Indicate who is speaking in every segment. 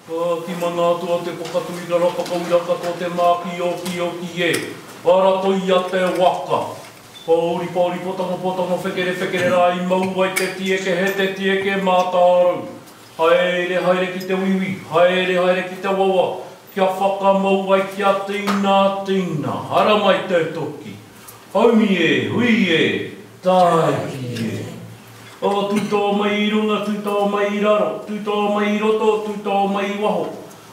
Speaker 1: Ki mana atua te pokatuira rapakauiraka tō te māki o ki e. Arato I a te waka. Pauri potongo whekere rā I mau ai te tieke he te tieke mātāru. Haere ki te wiwi, haere ki te wawa. Kia whakamau ai kia tīna. Hara mai te toki. Haumi e, hui e, tāki e. O tūtō mai I runga, tūtō mai I raro, tūtō mai I roto, tūtō mai I waho.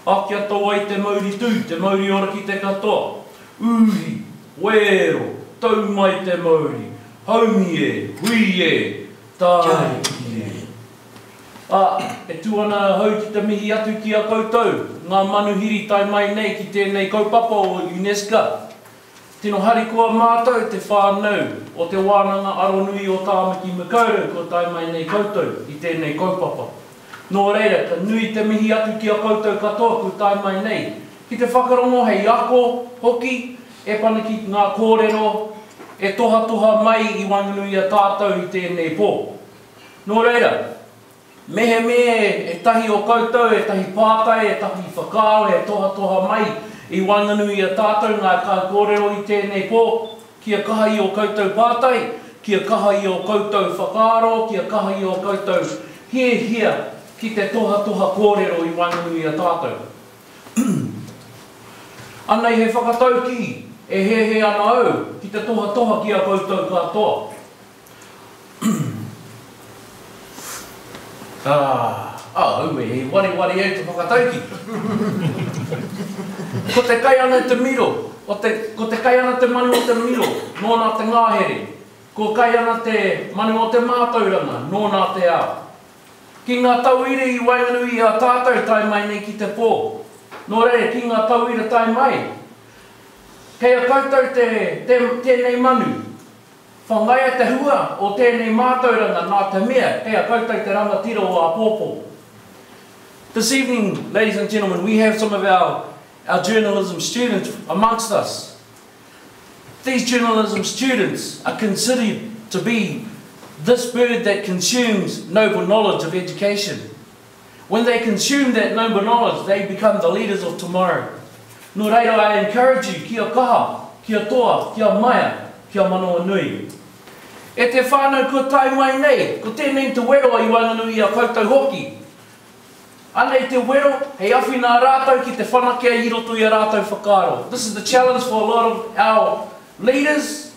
Speaker 1: Akia tau ai te mauri tū, te mauri ora ki te katoa. Uhi, wero, tau mai te mauri. Haumi e, hui e, tāki e. E tuana hau ki te mihi atu ki a koutou. Ngā manuhiri tai mai nei ki tēnei kaupapa o UNESCO. Tino hari kua mātou te whānau o te wānanga aronui o Tāmaki Makaurau ko tai mai nei koutou I tēnei kaupapa. Nō reira, ka nui te mihi atu ki a koutou katoa ko tai mai nei. Ki te whakarongo hei ako, hoki, e pana ki ngā kōrero, e toha mai I wanganui a tātou I tēnei pō. Nō reira, mehe e tahi o koutou, e tahi pātai, e tahi whakao, e toha mai I wanganui a tātou ngā ka kōrero I tēnei pō, kia kaha I o koutou pātai, kia kaha I o koutou whakaaro, kia kaha I o koutou hia ki te toha kōrero I wanganui a tātou. Anei he whakatauki, e he ana au, ki te toha ki a koutou katoa. He wari e te whakatauki. Ko te kai ana te miro, ko te kai ana te manu o te miro, nōna te ngāhere. Ko kai ana te manu o te mātauranga, nōna te ao. Ki ngā tauire I wainganui a tātou tai mai nei ki te pō. Nō reira, ki ngā tauire tai mai. Kei a koutou tēnei manu. Whangaia te hua o tēnei mātauranga nā te mea, kei a koutou te rangatira o a pōpō. This evening, ladies and gentlemen, we have some of our journalism students amongst us. These journalism students are considered to be this bird that consumes noble knowledge of education. When they consume that noble knowledge, they become the leaders of tomorrow. Nō reira, I encourage you, kia kaha, kia toa, kia maia, kia manoa nui. E te whānau ko tai mai nei, ko tēnei te wero I wanganui a koutou hoki. Anei te wero, hei awhina rātou ki te whanakea I roto I a rātou whakaaro. This is the challenge for a lot of our leaders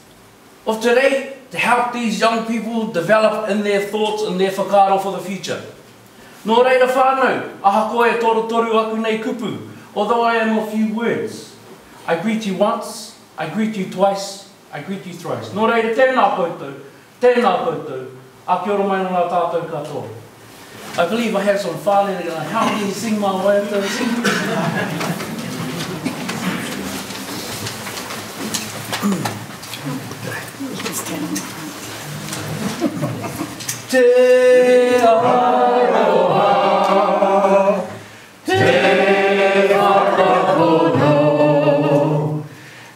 Speaker 1: of today, to help these young people develop in their thoughts and their whakaaro for the future. Nō reira whānau, aha koe e toru aku nei kupu. Although I am a few words, I greet you once, I greet you twice, I greet you thrice. Nō reira, tēnā koutou, a kia ora mai ngā tātou katoa. I believe I have some whānau that are going to help me sing my way to the sing. Te aroha, te arahono,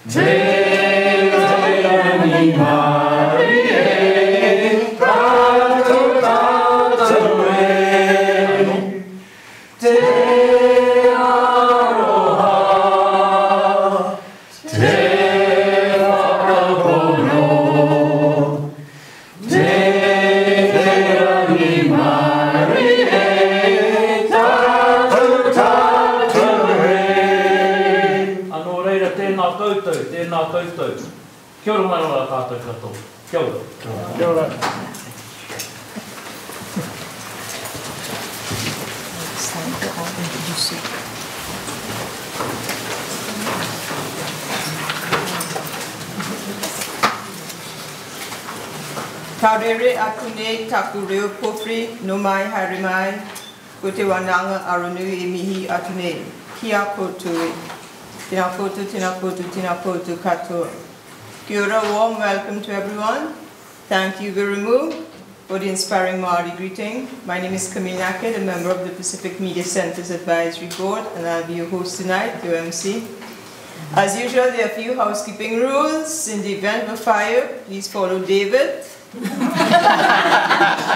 Speaker 1: te animari e tātou te aroha, te whakapono, te animari e tātou re. Anō reira, tēnā koutou. Kia ora mai ora tātou katoa. Kia ora. Kia ora.
Speaker 2: Ka rere atu nei taku reo pofri no mai haere mai ko te wananga aronui e mihi atu nei. Kia koutou e. Tēnā koutou katoa. Kia ora, warm welcome to everyone. Thank you very much for the inspiring Māori greeting. My name is Camille Naked, a member of the Pacific Media Center's Advisory Board, and I'll be your host tonight, your MC. As usual, there are a few housekeeping rules. In the event of a fire, please follow David.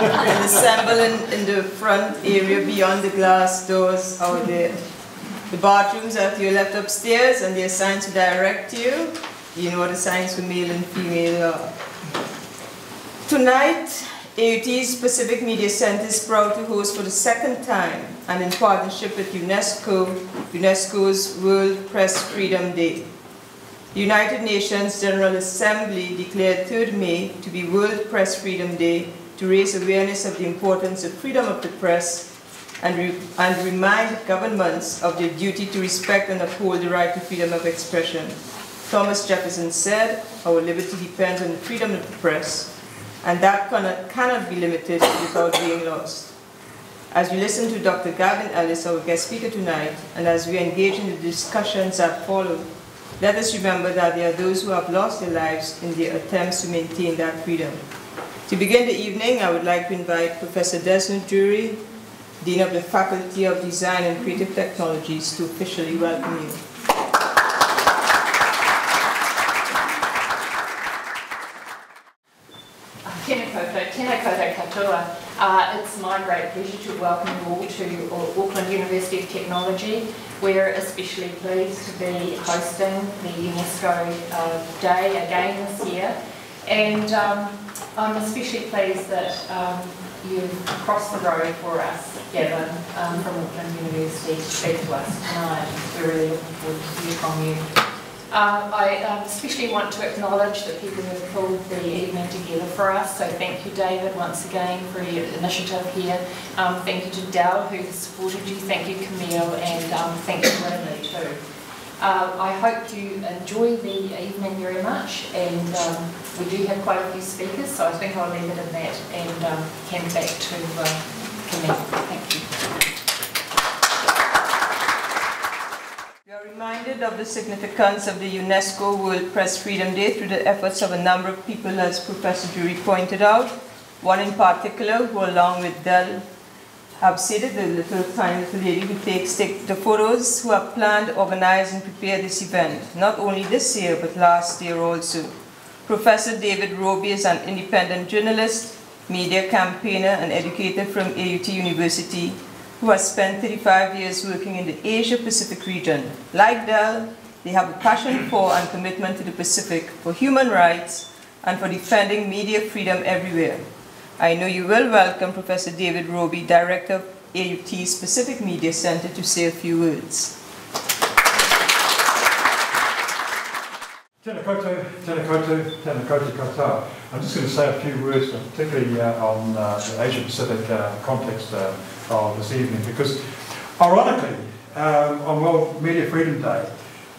Speaker 2: and assemble in the front area beyond the glass doors out there. The bathrooms are to your left upstairs, and there are signs to direct you. You know what the signs for male and female are. Tonight, AUT's Pacific Media Center is proud to host for the second time, and in partnership with UNESCO's World Press Freedom Day. The United Nations General Assembly declared 3rd May to be World Press Freedom Day to raise awareness of the importance of freedom of the press and remind governments of their duty to respect and uphold the right to freedom of expression. Thomas Jefferson said, "Our liberty depends on the freedom of the press, and that cannot be limited without being lost." As we listen to Dr. Gavin Ellis, our guest speaker tonight, and as we engage in the discussions that follow, let us remember that there are those who have lost their lives in their attempts to maintain that freedom. To begin the evening, I would like to invite Professor Desmond Drury, Dean of the Faculty of Design and Creative Technologies, to officially welcome you.
Speaker 3: Tēnā koutou katoa. It's my great pleasure to welcome you all to Auckland University of Technology. We're especially pleased to be hosting the UNESCO Day again this year, and I'm especially pleased that you've crossed the road for us, Gavin, from Auckland University to speak to us tonight. We're really looking forward to hear from you. I especially want to acknowledge the people who have pulled the evening together for us. So thank you, David, once again for your initiative here. Thank you to Dell, who supported you. Thank you, Camille, and thank you, Lynley, too. I hope you enjoy the evening very much, and we do have quite a few speakers, so I think I'll leave it in that and hand back to Camille. Thank you.
Speaker 2: We are reminded of the significance of the UNESCO World Press Freedom Day through the efforts of a number of people, as Professor Drury pointed out. One in particular, who along with Del have seated, the little tiny little lady who takes the photos, who have planned, organized and prepared this event, not only this year but last year also. Professor David Roby is an independent journalist, media campaigner and educator from AUT University, who has spent 35 years working in the Asia-Pacific region. Like Del, they have a passion for and commitment to the Pacific, for human rights, and for defending media freedom everywhere. I know you will welcome Professor David Roby, Director of AUT's Pacific Media Center, to say a few words.
Speaker 4: Tēnā koutou, tēnā koutou, tēnā koutou katoa. I'm just going to say a few words, particularly on the Asia-Pacific context of this evening, because ironically, on World Media Freedom Day,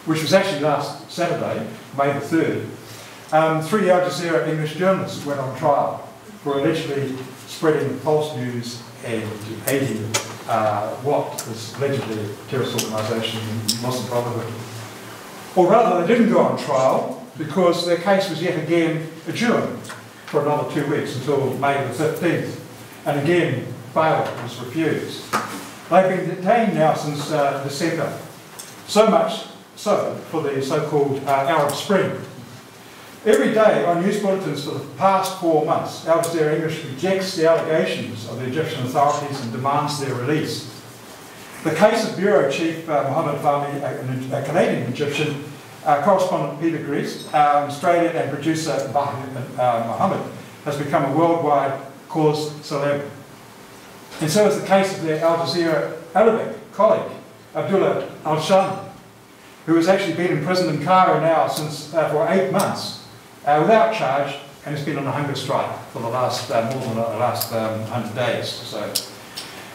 Speaker 4: which was actually last Saturday, May the 3rd, 3 Al Jazeera English journalists went on trial for allegedly spreading false news and aiding what was allegedly a terrorist organisation, Muslim Brotherhood. Or rather, they didn't go on trial because their case was yet again adjourned for another 2 weeks until May the 15th. And again, bail was refused. They've been detained now since December. So much so for the so-called Arab Spring. Every day on news bulletins for the past 4 months, Al Jazeera English rejects the allegations of the Egyptian authorities and demands their release. The case of Bureau Chief Mohammed Fahmy, a Canadian-Egyptian, correspondent Peter Grease, Australian and producer Mohammed, has become a worldwide cause célèbre. And so is the case of their Al Jazeera Arabic colleague, Abdullah Al-Shami, who has actually been imprisoned in Cairo now for 8 months without charge, and has been on a hunger strike for the last more than the last 100 days. So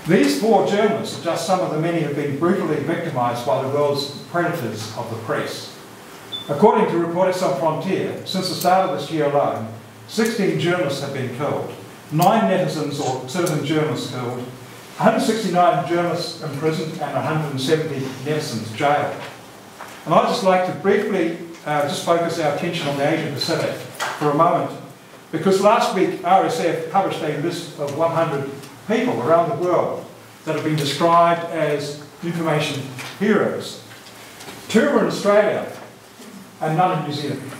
Speaker 4: these 4 journalists are just some of the many who have been brutally victimised by the world's predators of the press. According to Reporters Sans Frontières, since the start of this year alone, 16 journalists have been killed, 9 netizens or citizen journalists killed, 169 journalists imprisoned, and 170 netizens jailed. And I'd just like to briefly just focus our attention on the Asia Pacific for a moment, because last week RSF published a list of 100 people around the world that have been described as information heroes. 2 were in Australia and none in New Zealand.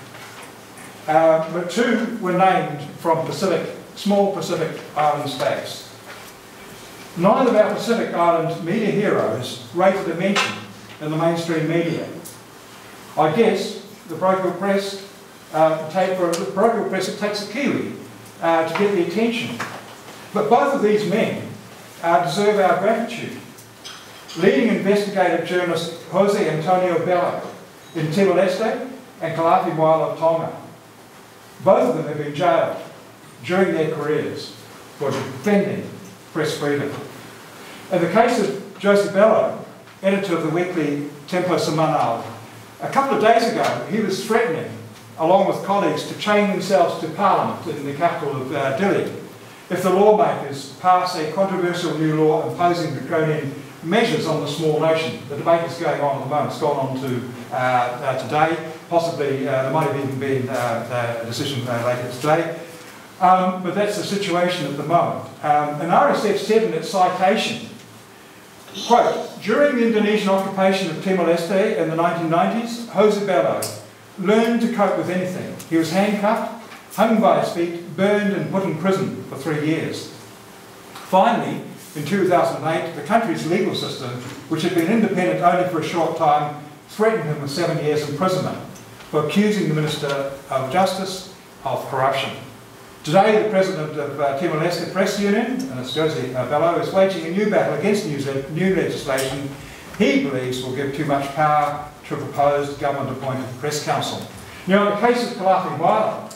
Speaker 4: But 2 were named from Pacific small Pacific Island states. None of our Pacific Island media heroes rated a mention in the mainstream media. I guess the parochial press, it takes a Kiwi to get the attention. But both of these men deserve our gratitude. Leading investigative journalist Jose Antonio Bello in Timor-Leste and Kalafi Moala of Tonga. Both of them have been jailed during their careers for defending press freedom. In the case of Jose Bello, editor of the weekly Tempo Semanal, a couple of days ago he was threatening, along with colleagues, to chain themselves to Parliament in the capital of Dili if the lawmakers pass a controversial new law imposing draconian measures on the small nation. The debate is going on at the moment. It's gone on to today. Possibly there might have even been a decision later today. But that's the situation at the moment. And RSF said in its citation, quote, during the Indonesian occupation of Timor-Leste in the 1990s, Jose Bello learned to cope with anything. He was handcuffed, hung by his feet, burned and put in prison for 3 years. Finally, in 2008, the country's legal system, which had been independent only for a short time, threatened him with 7 years imprisonment for accusing the Minister of Justice of corruption. Today, the President of Timor-Leste Press Union, and it's Jose Bello, is waging a new battle against new legislation he believes will give too much power to a proposed government-appointed press council. Now, in the case of Kalafi Moala,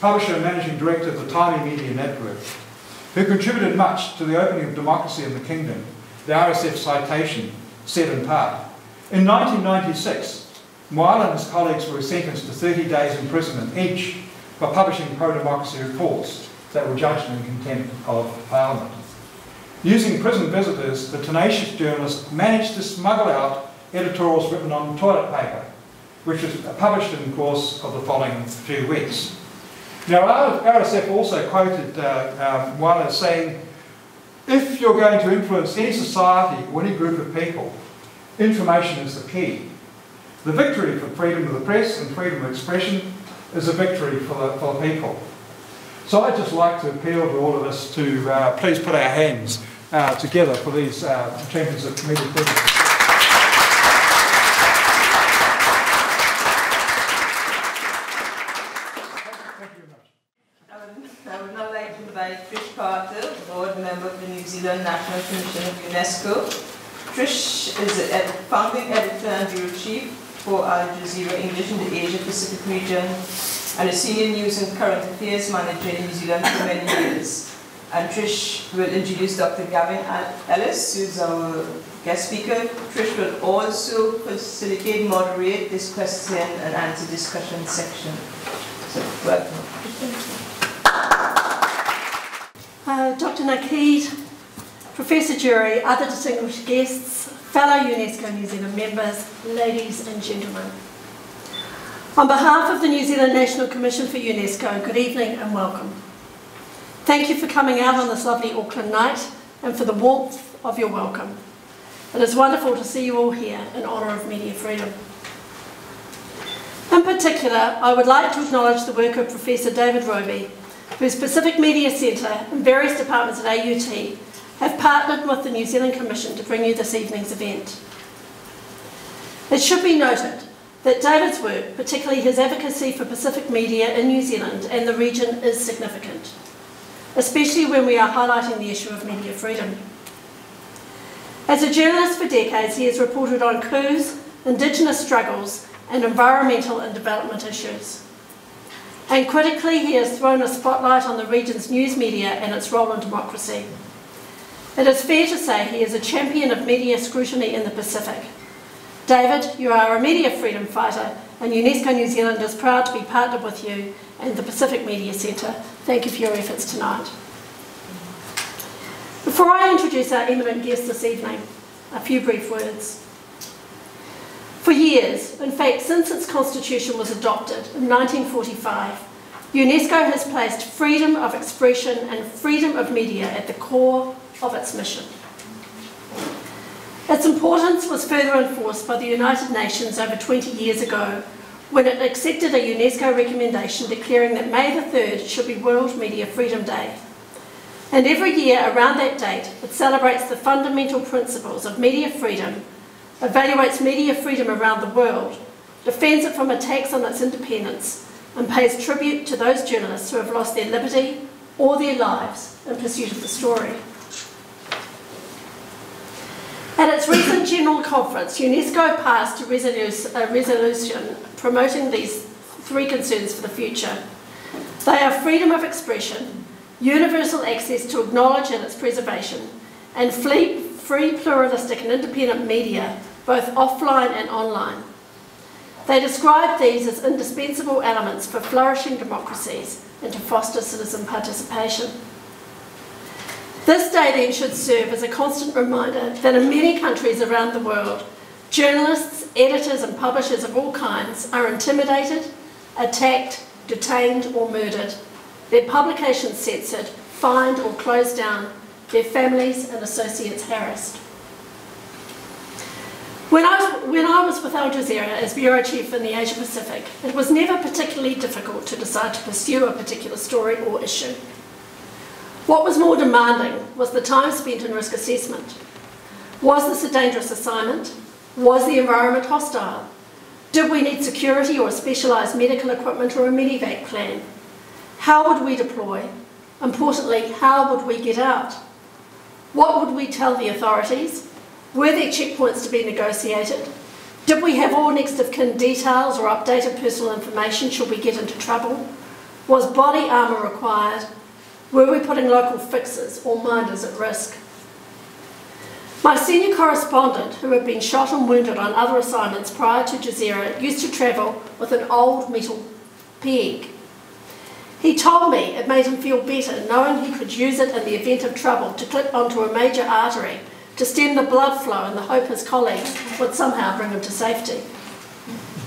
Speaker 4: publisher and managing director of the Taimi Media Network, who contributed much to the opening of democracy in the kingdom, the RSF citation said in part, in 1996, Moala and his colleagues were sentenced to 30 days imprisonment each for publishing pro-democracy reports that were judged in contempt of Parliament. Using prison visitors, the tenacious journalist managed to smuggle out editorials written on toilet paper, which was published in the course of the following few weeks. Now, RSF also quoted Moala as saying, if you're going to influence any society or any group of people, information is the key. The victory for freedom of the press and freedom of expression is a victory for the people. So I'd just like to appeal to all of us to please put our hands together for these champions of media freedom.
Speaker 2: I would now like to invite Trish Carter, board member of the New Zealand National Commission of UNESCO. Trish is a founding editor and bureau chief for Al Jazeera English in the Asia Pacific region and a senior news and current affairs manager in New Zealand for many years. And Trish will introduce Dr. Gavin Ellis, who is our guest speaker. Trish will also facilitate, moderate this question and answer discussion section. So, welcome.
Speaker 5: Dr. Nakid, Professor Jury, other distinguished guests, fellow UNESCO New Zealand members, ladies and gentlemen. On behalf of the New Zealand National Commission for UNESCO, good evening and welcome. Thank you for coming out on this lovely Auckland night and for the warmth of your welcome. It is wonderful to see you all here in honour of media freedom. In particular, I would like to acknowledge the work of Professor David Roby, whose Pacific Media Centre and various departments at AUT have partnered with the New Zealand Commission to bring you this evening's event. It should be noted that David's work, particularly his advocacy for Pacific media in New Zealand and the region, is significant, especially when we are highlighting the issue of media freedom. As a journalist for decades, he has reported on coups, Indigenous struggles, and environmental and development issues. And critically, he has thrown a spotlight on the region's news media and its role in democracy. It is fair to say he is a champion of media scrutiny in the Pacific. David, you are a media freedom fighter, and UNESCO New Zealand is proud to be partnered with you and the Pacific Media Centre. Thank you for your efforts tonight. Before I introduce our eminent guest this evening, a few brief words. For years, in fact since its constitution was adopted in 1945, UNESCO has placed freedom of expression and freedom of media at the core of its mission. Its importance was further enforced by the United Nations over 20 years ago, when it accepted a UNESCO recommendation declaring that May the 3rd should be World Media Freedom Day. And every year around that date, it celebrates the fundamental principles of media freedom, evaluates media freedom around the world, defends it from attacks on its independence, and pays tribute to those journalists who have lost their liberty or their lives in pursuit of the story. At its recent General Conference, UNESCO passed a resolution promoting these three concerns for the future. They are freedom of expression, universal access to acknowledge and its preservation, and free, pluralistic and independent media, both offline and online. They describe these as indispensable elements for flourishing democracies and to foster citizen participation. This day then should serve as a constant reminder that in many countries around the world, journalists, editors and publishers of all kinds are intimidated, attacked, detained or murdered, their publications censored, fined or closed down, their families and associates harassed. When I was with Al Jazeera as Bureau Chief in the Asia Pacific, it was never particularly difficult to decide to pursue a particular story or issue. What was more demanding was the time spent in risk assessment. Was this a dangerous assignment? Was the environment hostile? Did we need security or specialised medical equipment or a medevac plan? How would we deploy? Importantly, how would we get out? What would we tell the authorities? Were there checkpoints to be negotiated? Did we have all next of kin details or updated personal information should we get into trouble? Was body armour required? Were we putting local fixers or minders at risk? My senior correspondent, who had been shot and wounded on other assignments prior to Jazeera, used to travel with an old metal peg. He told me it made him feel better knowing he could use it in the event of trouble to clip onto a major artery to stem the blood flow in the hope his colleagues would somehow bring him to safety.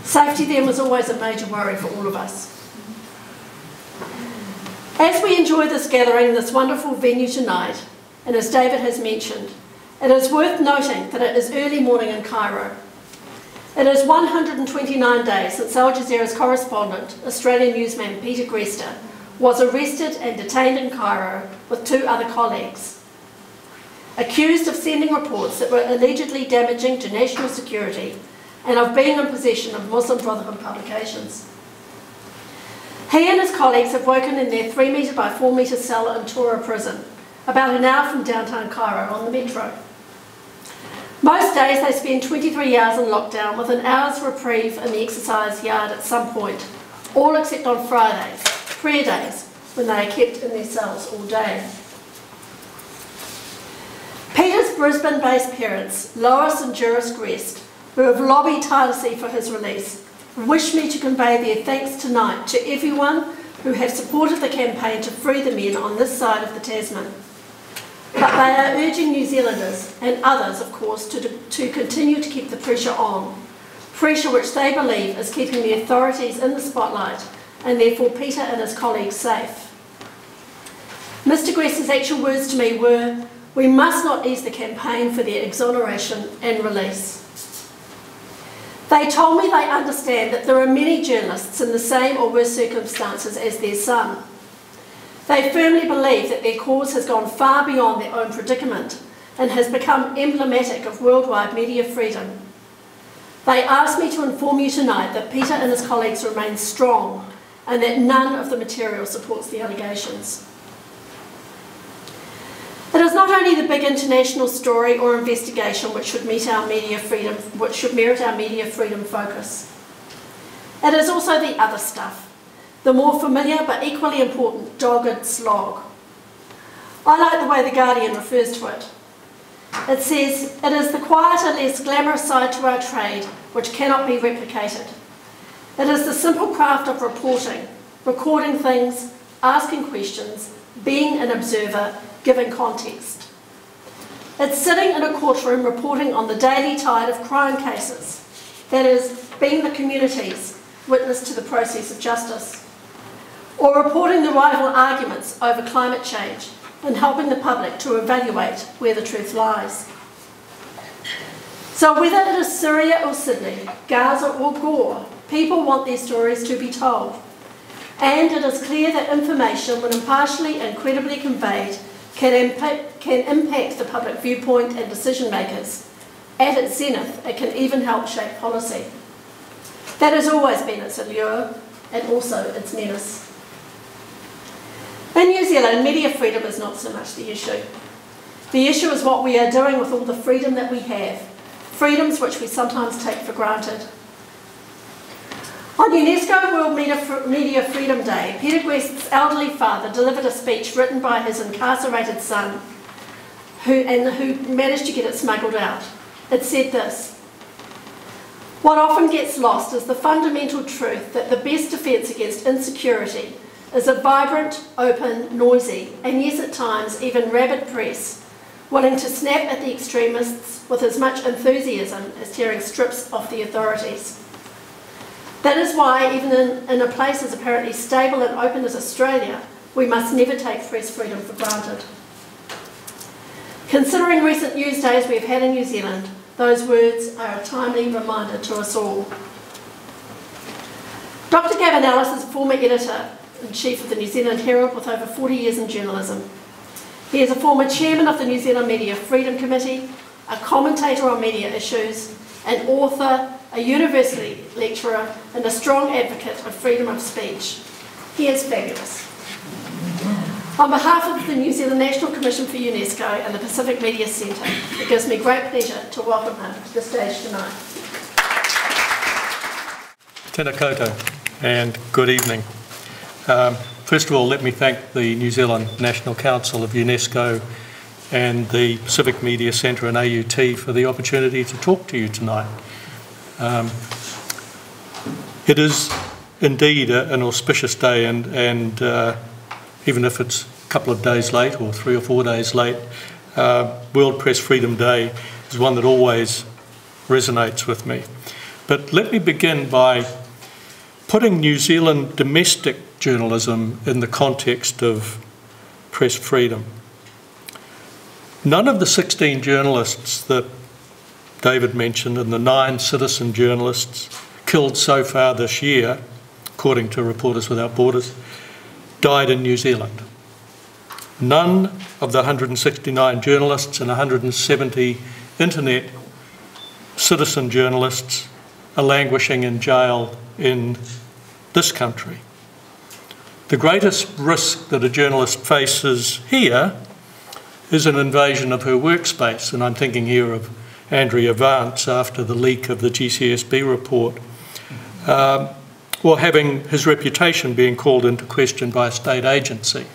Speaker 5: Safety then was always a major worry for all of us. As we enjoy this gathering in this wonderful venue tonight, and as David has mentioned, it is worth noting that it is early morning in Cairo. It is 129 days since Al Jazeera's correspondent, Australian newsman Peter Grester, was arrested and detained in Cairo with two other colleagues, accused of sending reports that were allegedly damaging to national security and of being in possession of Muslim Brotherhood publications. He and his colleagues have woken in their 3 metre by 4 metre cell in Tora prison, about an hour from downtown Cairo on the metro. Most days they spend 23 hours in lockdown with an hour's reprieve in the exercise yard at some point, all except on Fridays, prayer days, when they are kept in their cells all day. Peter's Brisbane-based parents, Lois and Juris Grest, who have lobbied tirelessly for his release, wish me to convey their thanks tonight to everyone who have supported the campaign to free the men on this side of the Tasman. But they are urging New Zealanders, and others of course, to continue to keep the pressure on, pressure which they believe is keeping the authorities in the spotlight and therefore Peter and his colleagues safe. Mr Grest's actual words to me were, "We must not ease the campaign for their exoneration and release." They told me they understand that there are many journalists in the same or worse circumstances as their son. They firmly believe that their cause has gone far beyond their own predicament and has become emblematic of worldwide media freedom. They asked me to inform you tonight that Peter and his colleagues remain strong and that none of the material supports the allegations. It is not only the big international story or investigation which should merit our media freedom focus. It is also the other stuff, the more familiar but equally important dogged slog. I like the way The Guardian refers to it. It says, "It is the quieter, less glamorous side to our trade which cannot be replicated. It is the simple craft of reporting, recording things, asking questions, being an observer, giving context. It's sitting in a courtroom reporting on the daily tide of crime cases, that is, being the community's witness to the process of justice, or reporting the rival arguments over climate change and helping the public to evaluate where the truth lies. So whether it is Syria or Sydney, Gaza or Gore, People want their stories to be told. And it is clear that information, when impartially and credibly conveyed, can impact the public viewpoint and decision makers. At its zenith, it can even help shape policy. That has always been its allure and also its menace. In New Zealand, media freedom is not so much the issue. The issue is what we are doing with all the freedom that we have, freedoms which we sometimes take for granted. On UNESCO World Media Freedom Day, Peter Guest's elderly father delivered a speech written by his incarcerated son, who managed to get it smuggled out. It said this: "What often gets lost is the fundamental truth that the best defence against insecurity is a vibrant, open, noisy, and yes at times even rabid press, willing to snap at the extremists with as much enthusiasm as tearing strips off the authorities. That is why, even in a place as apparently stable and open as Australia, we must never take press freedom for granted." Considering recent news days we have had in New Zealand, those words are a timely reminder to us all. Dr Gavin Ellis is a former editor-in-chief of the New Zealand Herald with over 40 years in journalism. He is a former chairman of the New Zealand Media Freedom Committee, a commentator on media issues, an author, a university lecturer, and a strong advocate of freedom of speech. He is fabulous. On behalf of the New Zealand National Commission for UNESCO and the Pacific Media Centre, it gives me great pleasure to welcome him to the stage tonight.
Speaker 6: Tēnā koutou, and good evening. First of all, let me thank the New Zealand National Council of UNESCO and the Pacific Media Centre and AUT for the opportunity to talk to you tonight. It is indeed an auspicious day, and even if it's a couple of days late or 3 or 4 days late, World Press Freedom Day is one that always resonates with me. But let me begin by putting New Zealand domestic journalism in the context of press freedom. None of the 16 journalists that David mentioned and the 9 citizen journalists killed so far this year, according to Reporters Without Borders, died in New Zealand. None of the 169 journalists and 170 internet citizen journalists are languishing in jail in this country. The greatest risk that a journalist faces here is an invasion of her workspace, and I'm thinking here of Andrea Vance after the leak of the GCSB report, or having his reputation being called into question by a state agency.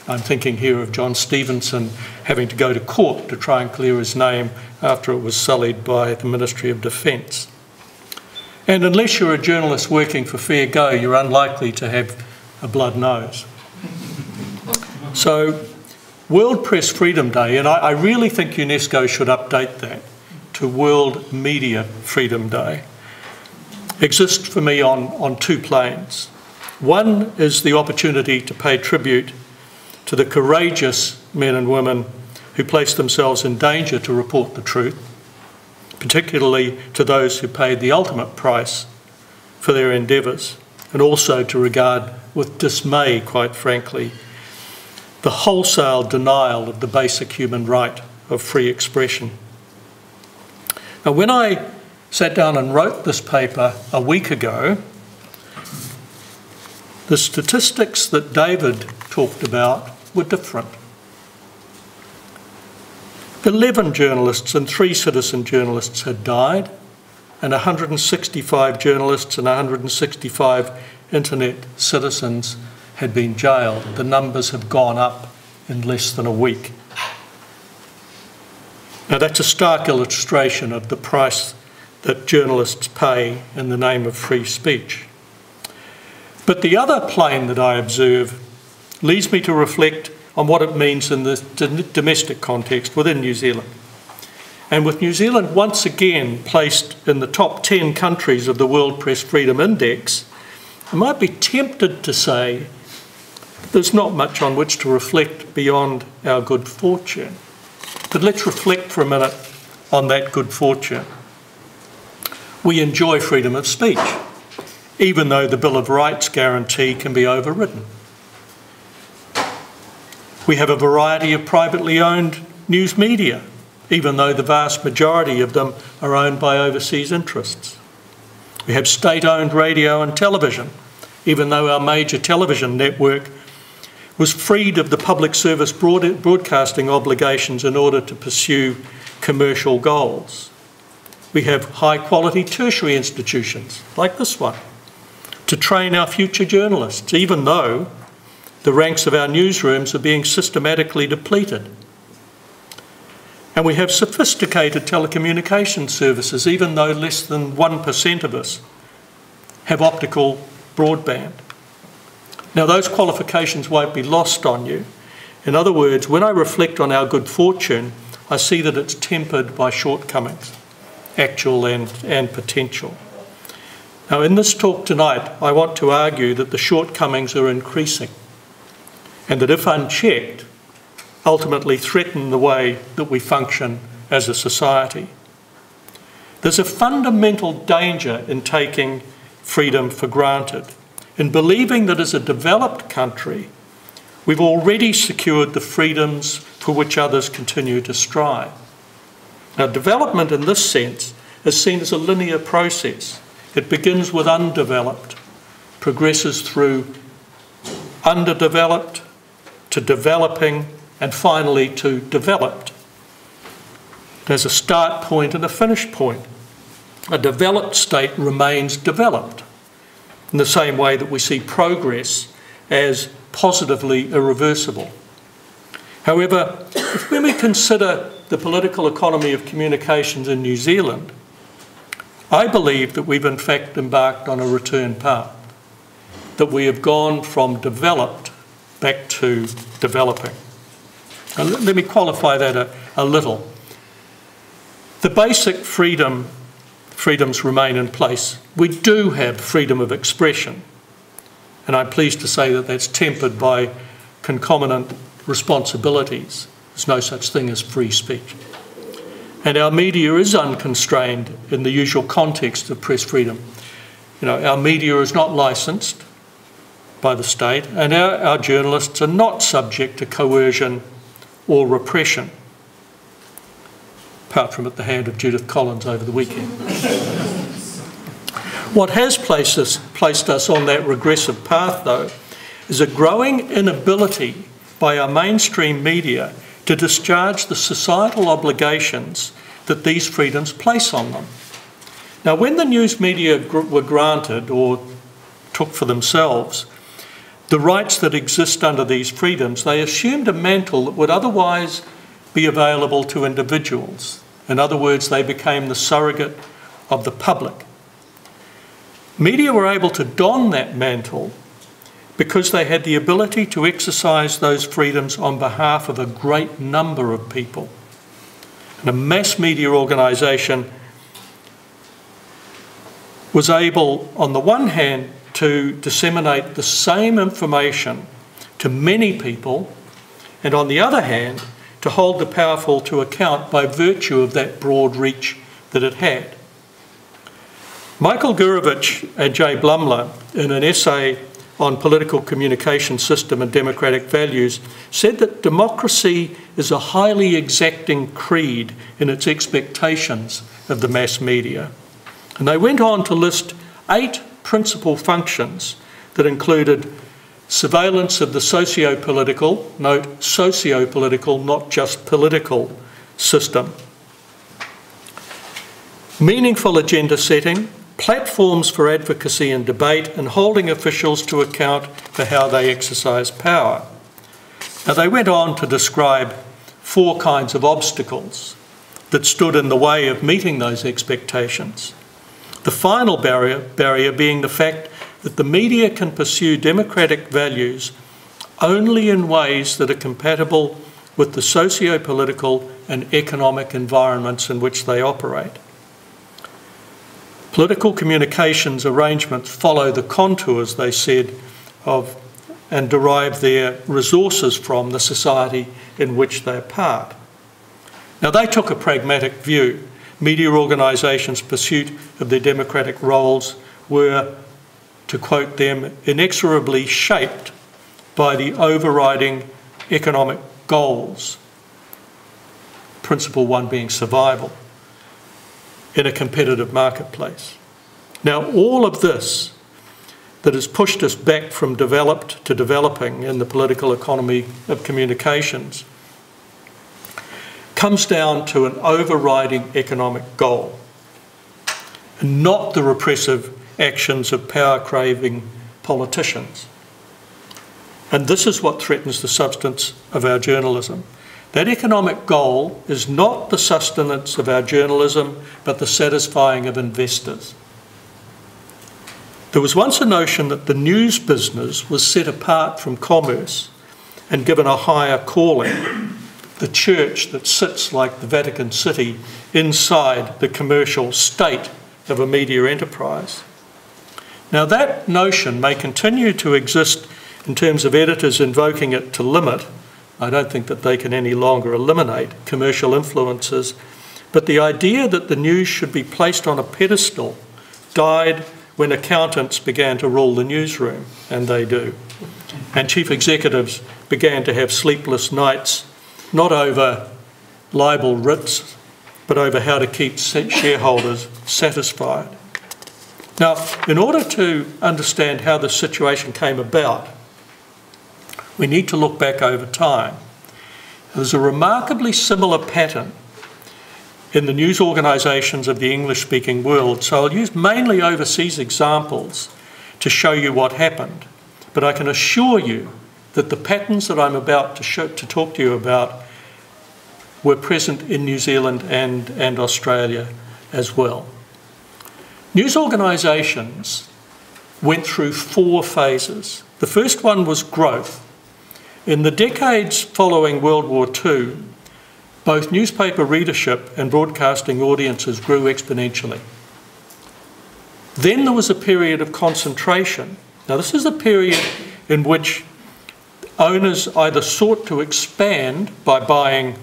Speaker 6: I'm thinking here of Jon Stephenson having to go to court to try and clear his name after it was sullied by the Ministry of Defence. And unless you're a journalist working for Fair Go, you're unlikely to have a blood nose. So, World Press Freedom Day, and I really think UNESCO should update that to World Media Freedom Day, exists for me on 2 planes. One is the opportunity to pay tribute to the courageous men and women who place themselves in danger to report the truth, particularly to those who paid the ultimate price for their endeavours, and also to regard with dismay, quite frankly, the wholesale denial of the basic human right of free expression. Now, when I sat down and wrote this paper a week ago, the statistics that David talked about were different. 11 journalists and 3 citizen journalists had died, and 165 journalists and 165 internet citizens had been jailed. The numbers have gone up in less than a week. Now, that's a stark illustration of the price that journalists pay in the name of free speech. But the other plane that I observe leads me to reflect on what it means in the domestic context within New Zealand. And with New Zealand once again placed in the top 10 countries of the World Press Freedom Index, I might be tempted to say there's not much on which to reflect beyond our good fortune. But let's reflect for a minute on that good fortune. We enjoy freedom of speech, even though the Bill of Rights guarantee can be overridden. We have a variety of privately owned news media, even though the vast majority of them are owned by overseas interests. We have state-owned radio and television, even though our major television network was freed of the public service broadcasting obligations in order to pursue commercial goals. We have high-quality tertiary institutions, like this one, to train our future journalists, even though the ranks of our newsrooms are being systematically depleted. And we have sophisticated telecommunication services, even though less than 1% of us have optical broadband. Now, those qualifications won't be lost on you. In other words, when I reflect on our good fortune, I see that it's tempered by shortcomings, actual and potential. Now, in this talk tonight, I want to argue that the shortcomings are increasing and that if unchecked, ultimately threaten the way that we function as a society. There's a fundamental danger in taking freedom for granted, in believing that as a developed country, we've already secured the freedoms for which others continue to strive. Now, development in this sense is seen as a linear process. It begins with undeveloped, progresses through underdeveloped, to developing, and finally to developed. There's a start point and a finish point. A developed state remains developed in the same way that we see progress as positively irreversible. However, when we consider the political economy of communications in New Zealand, I believe that we've in fact embarked on a return path, that we have gone from developed back to developing. Now, let me qualify that a little. The basic freedoms remain in place. We do have freedom of expression, and I'm pleased to say that that's tempered by concomitant responsibilities. There's no such thing as free speech. And our media is unconstrained in the usual context of press freedom. You know, our media is not licensed by the state, and our journalists are not subject to coercion or repression, apart from at the hand of Judith Collins over the weekend. What has placed us on that regressive path, though, is a growing inability by our mainstream media to discharge the societal obligations that these freedoms place on them. Now, when the news media were granted or took for themselves the rights that exist under these freedoms, they assumed a mantle that would otherwise be available to individuals. In other words, they became the surrogate of the public. Media were able to don that mantle because they had the ability to exercise those freedoms on behalf of a great number of people. And a mass media organisation was able, on the one hand, to disseminate the same information to many people, and on the other hand, to hold the powerful to account by virtue of that broad reach that it had. Michael Gurevich and Jay Blumler, in an essay on political communication system and democratic values, said that democracy is a highly exacting creed in its expectations of the mass media. And they went on to list 8 principal functions that included surveillance of the socio-political, note socio-political, not just political, system, meaningful agenda setting, platforms for advocacy and debate, and holding officials to account for how they exercise power. Now, they went on to describe 4 kinds of obstacles that stood in the way of meeting those expectations. The final barrier being the fact that the media can pursue democratic values only in ways that are compatible with the socio-political and economic environments in which they operate. Political communications arrangements follow the contours, they said, of and derive their resources from the society in which they're part. Now, they took a pragmatic view. Media organisations' pursuit of their democratic roles were to quote them, inexorably shaped by the overriding economic goals, principle one being survival, in a competitive marketplace. Now, all of this that has pushed us back from developed to developing in the political economy of communications comes down to an overriding economic goal, and not the repressive actions of power-craving politicians. And this is what threatens the substance of our journalism. That economic goal is not the sustenance of our journalism, but the satisfying of investors. There was once a notion that the news business was set apart from commerce and given a higher calling, the church that sits like the Vatican City inside the commercial state of a media enterprise. Now, that notion may continue to exist in terms of editors invoking it to limit, I don't think that they can any longer eliminate commercial influences, but the idea that the news should be placed on a pedestal died when accountants began to rule the newsroom, and they do. And chief executives began to have sleepless nights, not over libel writs, but over how to keep shareholders satisfied. Now, in order to understand how this situation came about, we need to look back over time. There's a remarkably similar pattern in the news organisations of the English-speaking world, so I'll use mainly overseas examples to show you what happened. But I can assure you that the patterns that I'm about to talk to you about were present in New Zealand and Australia as well. News organisations went through 4 phases. The first one was growth. In the decades following World War II, both newspaper readership and broadcasting audiences grew exponentially. Then there was a period of concentration. Now, this is a period in which owners either sought to expand by buying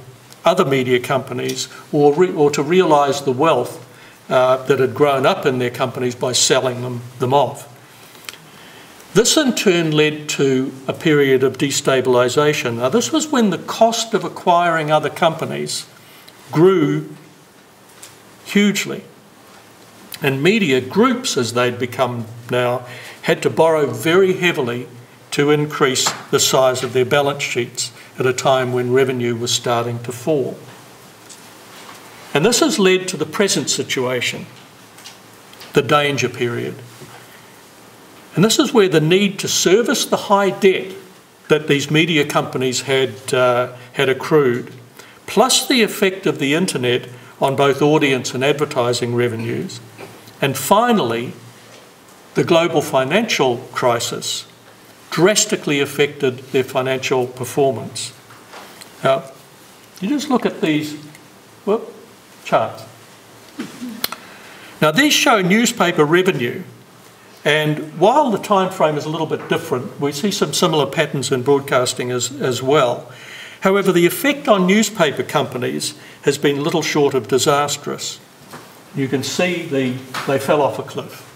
Speaker 6: other media companies or to realise the wealth that had grown up in their companies by selling them off. This in turn led to a period of destabilisation. Now, this was when the cost of acquiring other companies grew hugely. And media groups, as they'd become now, had to borrow very heavily to increase the size of their balance sheets at a time when revenue was starting to fall. And this has led to the present situation, the danger period. And this is where the need to service the high debt that these media companies had accrued, plus the effect of the internet on both audience and advertising revenues, and finally, the global financial crisis drastically affected their financial performance. Now, you just look at these charts. Now, these show newspaper revenue. And while the time frame is a little bit different, we see some similar patterns in broadcasting as well. However, the effect on newspaper companies has been little short of disastrous. You can see they fell off a cliff,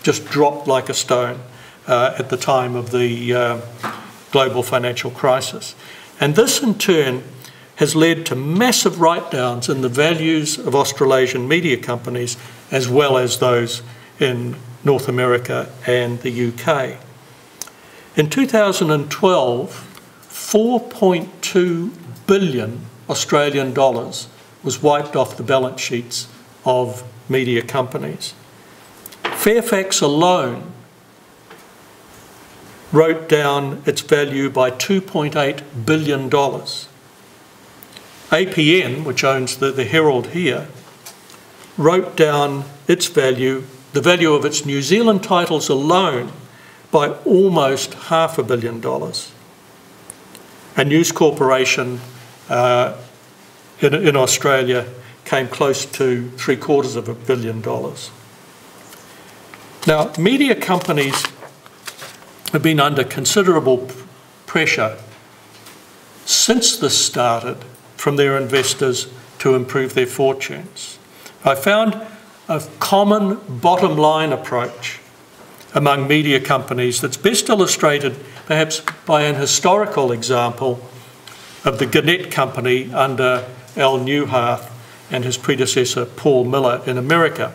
Speaker 6: just dropped like a stone at the time of the global financial crisis. And this in turn has led to massive write-downs in the values of Australasian media companies as well as those in North America and the UK. In 2012, 4.2 billion Australian dollars was wiped off the balance sheets of media companies. Fairfax alone wrote down its value by $2.8 billion. APN, which owns the Herald here, wrote down its value, the value of its New Zealand titles alone, by almost $500 million. A News Corporation in Australia came close to $750 million. Now, media companies have been under considerable pressure since this started from their investors to improve their fortunes. I found a common bottom line approach among media companies that's best illustrated perhaps by an historical example of the Gannett Company under Al Newharth and his predecessor Paul Miller in America.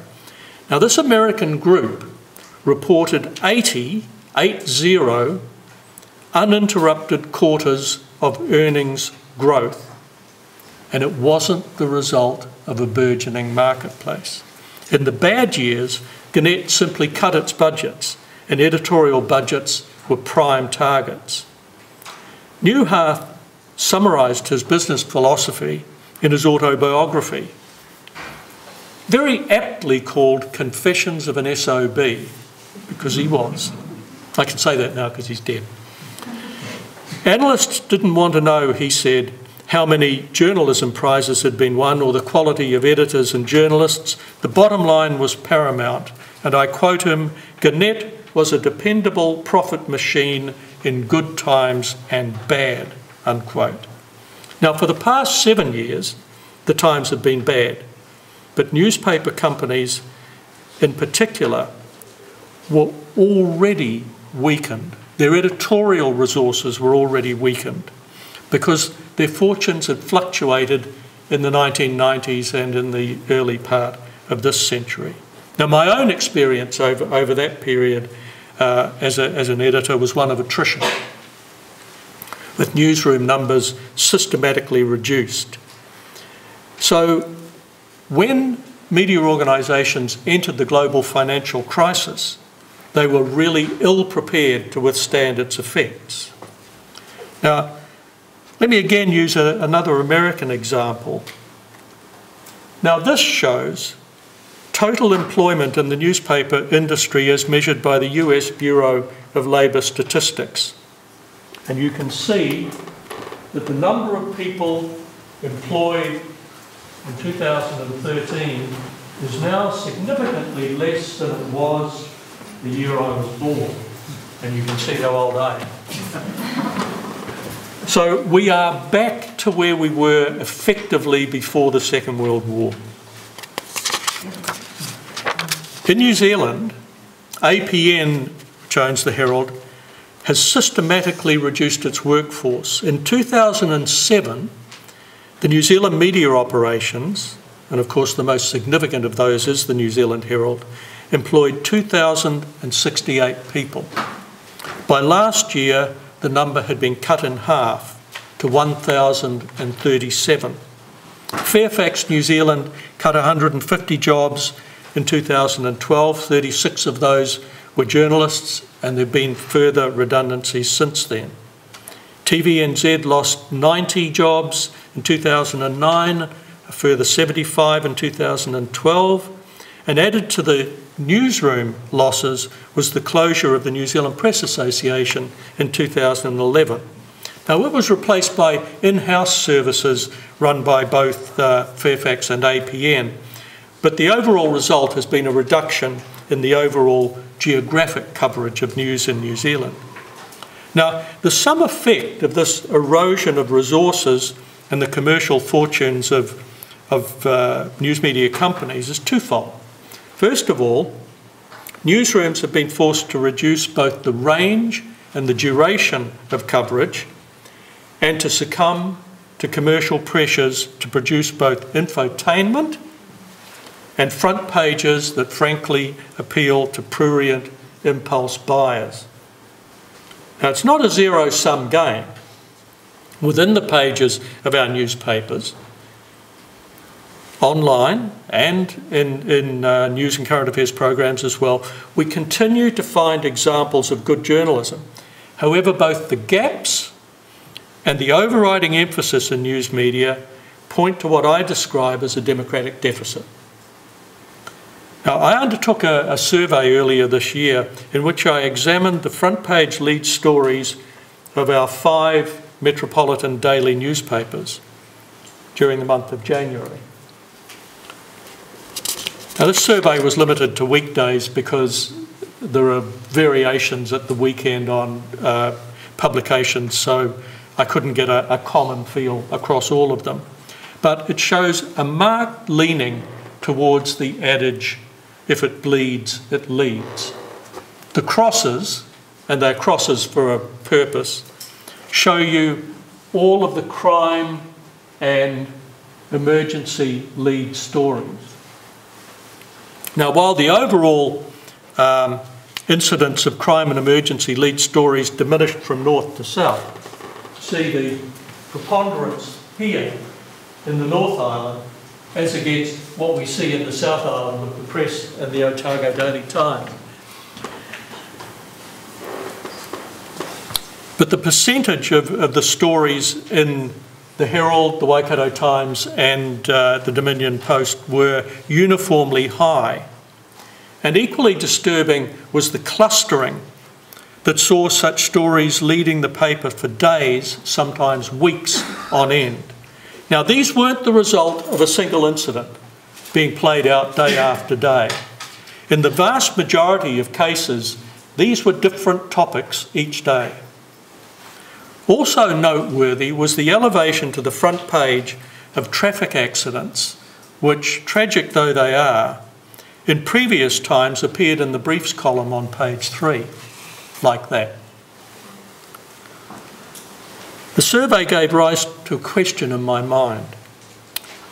Speaker 6: Now this American group reported 80 uninterrupted quarters of earnings growth, and it wasn't the result of a burgeoning marketplace. In the bad years, Gannett simply cut its budgets, and editorial budgets were prime targets. Newharth summarised his business philosophy in his autobiography, very aptly called Confessions of an SOB, because he was. I can say that now because he's dead. Analysts didn't want to know, he said, how many journalism prizes had been won or the quality of editors and journalists. The bottom line was paramount, and I quote him, "Gannett was a dependable profit machine in good times and bad," unquote. Now, for the past 7 years, the times have been bad, but newspaper companies in particular were already weakened. Their editorial resources were already weakened because their fortunes had fluctuated in the 1990s and in the early part of this century. Now, my own experience over that period as an editor was one of attrition, with newsroom numbers systematically reduced. So when media organisations entered the global financial crisis, they were really ill-prepared to withstand its effects. Now, let me again use another American example. Now, this shows total employment in the newspaper industry as measured by the US Bureau of Labour Statistics. And you can see that the number of people employed in 2013 is now significantly less than it was the year I was born. And you can see how old I am. So we are back to where we were effectively before the Second World War. In New Zealand, APN, which owns the Herald, has systematically reduced its workforce. In 2007, the New Zealand media operations, and of course the most significant of those is the New Zealand Herald, employed 2,068 people. By last year, the number had been cut in half to 1,037. Fairfax, New Zealand, cut 150 jobs in 2012. 36 of those were journalists, and there have been further redundancies since then. TVNZ lost 90 jobs in 2009, a further 75 in 2012, and added to the newsroom losses was the closure of the New Zealand Press Association in 2011. Now, it was replaced by in-house services run by both Fairfax and APN, but the overall result has been a reduction in the overall geographic coverage of news in New Zealand. Now, the sum effect of this erosion of resources and the commercial fortunes of news media companies is twofold. First of all, newsrooms have been forced to reduce both the range and the duration of coverage and to succumb to commercial pressures to produce both infotainment and front pages that frankly appeal to prurient impulse buyers. Now, it's not a zero-sum game. Within the pages of our newspapers, online and in news and current affairs programs as well, we continue to find examples of good journalism. However, both the gaps and the overriding emphasis in news media point to what I describe as a democratic deficit. Now, I undertook a survey earlier this year in which I examined the front page lead stories of our 5 metropolitan daily newspapers during the month of January. Now, this survey was limited to weekdays because there are variations at the weekend on publications, so I couldn't get a common feel across all of them. But it shows a marked leaning towards the adage, if it bleeds, it leads. The crosses, and they're crosses for a purpose, show you all of the crime and emergency lead stories. Now, while the overall incidence of crime and emergency lead stories diminished from north to south, see the preponderance here in the North Island as against what we see in the South Island with the Press and the Otago Daily Times. But the percentage of the stories in the Herald, the Waikato Times and the Dominion Post were uniformly high. And equally disturbing was the clustering that saw such stories leading the paper for days, sometimes weeks on end. Now, these weren't the result of a single incident being played out day after day. In the vast majority of cases, these were different topics each day. Also noteworthy was the elevation to the front page of traffic accidents, which, tragic though they are, in previous times appeared in the briefs column on page 3, like that. The survey gave rise to a question in my mind.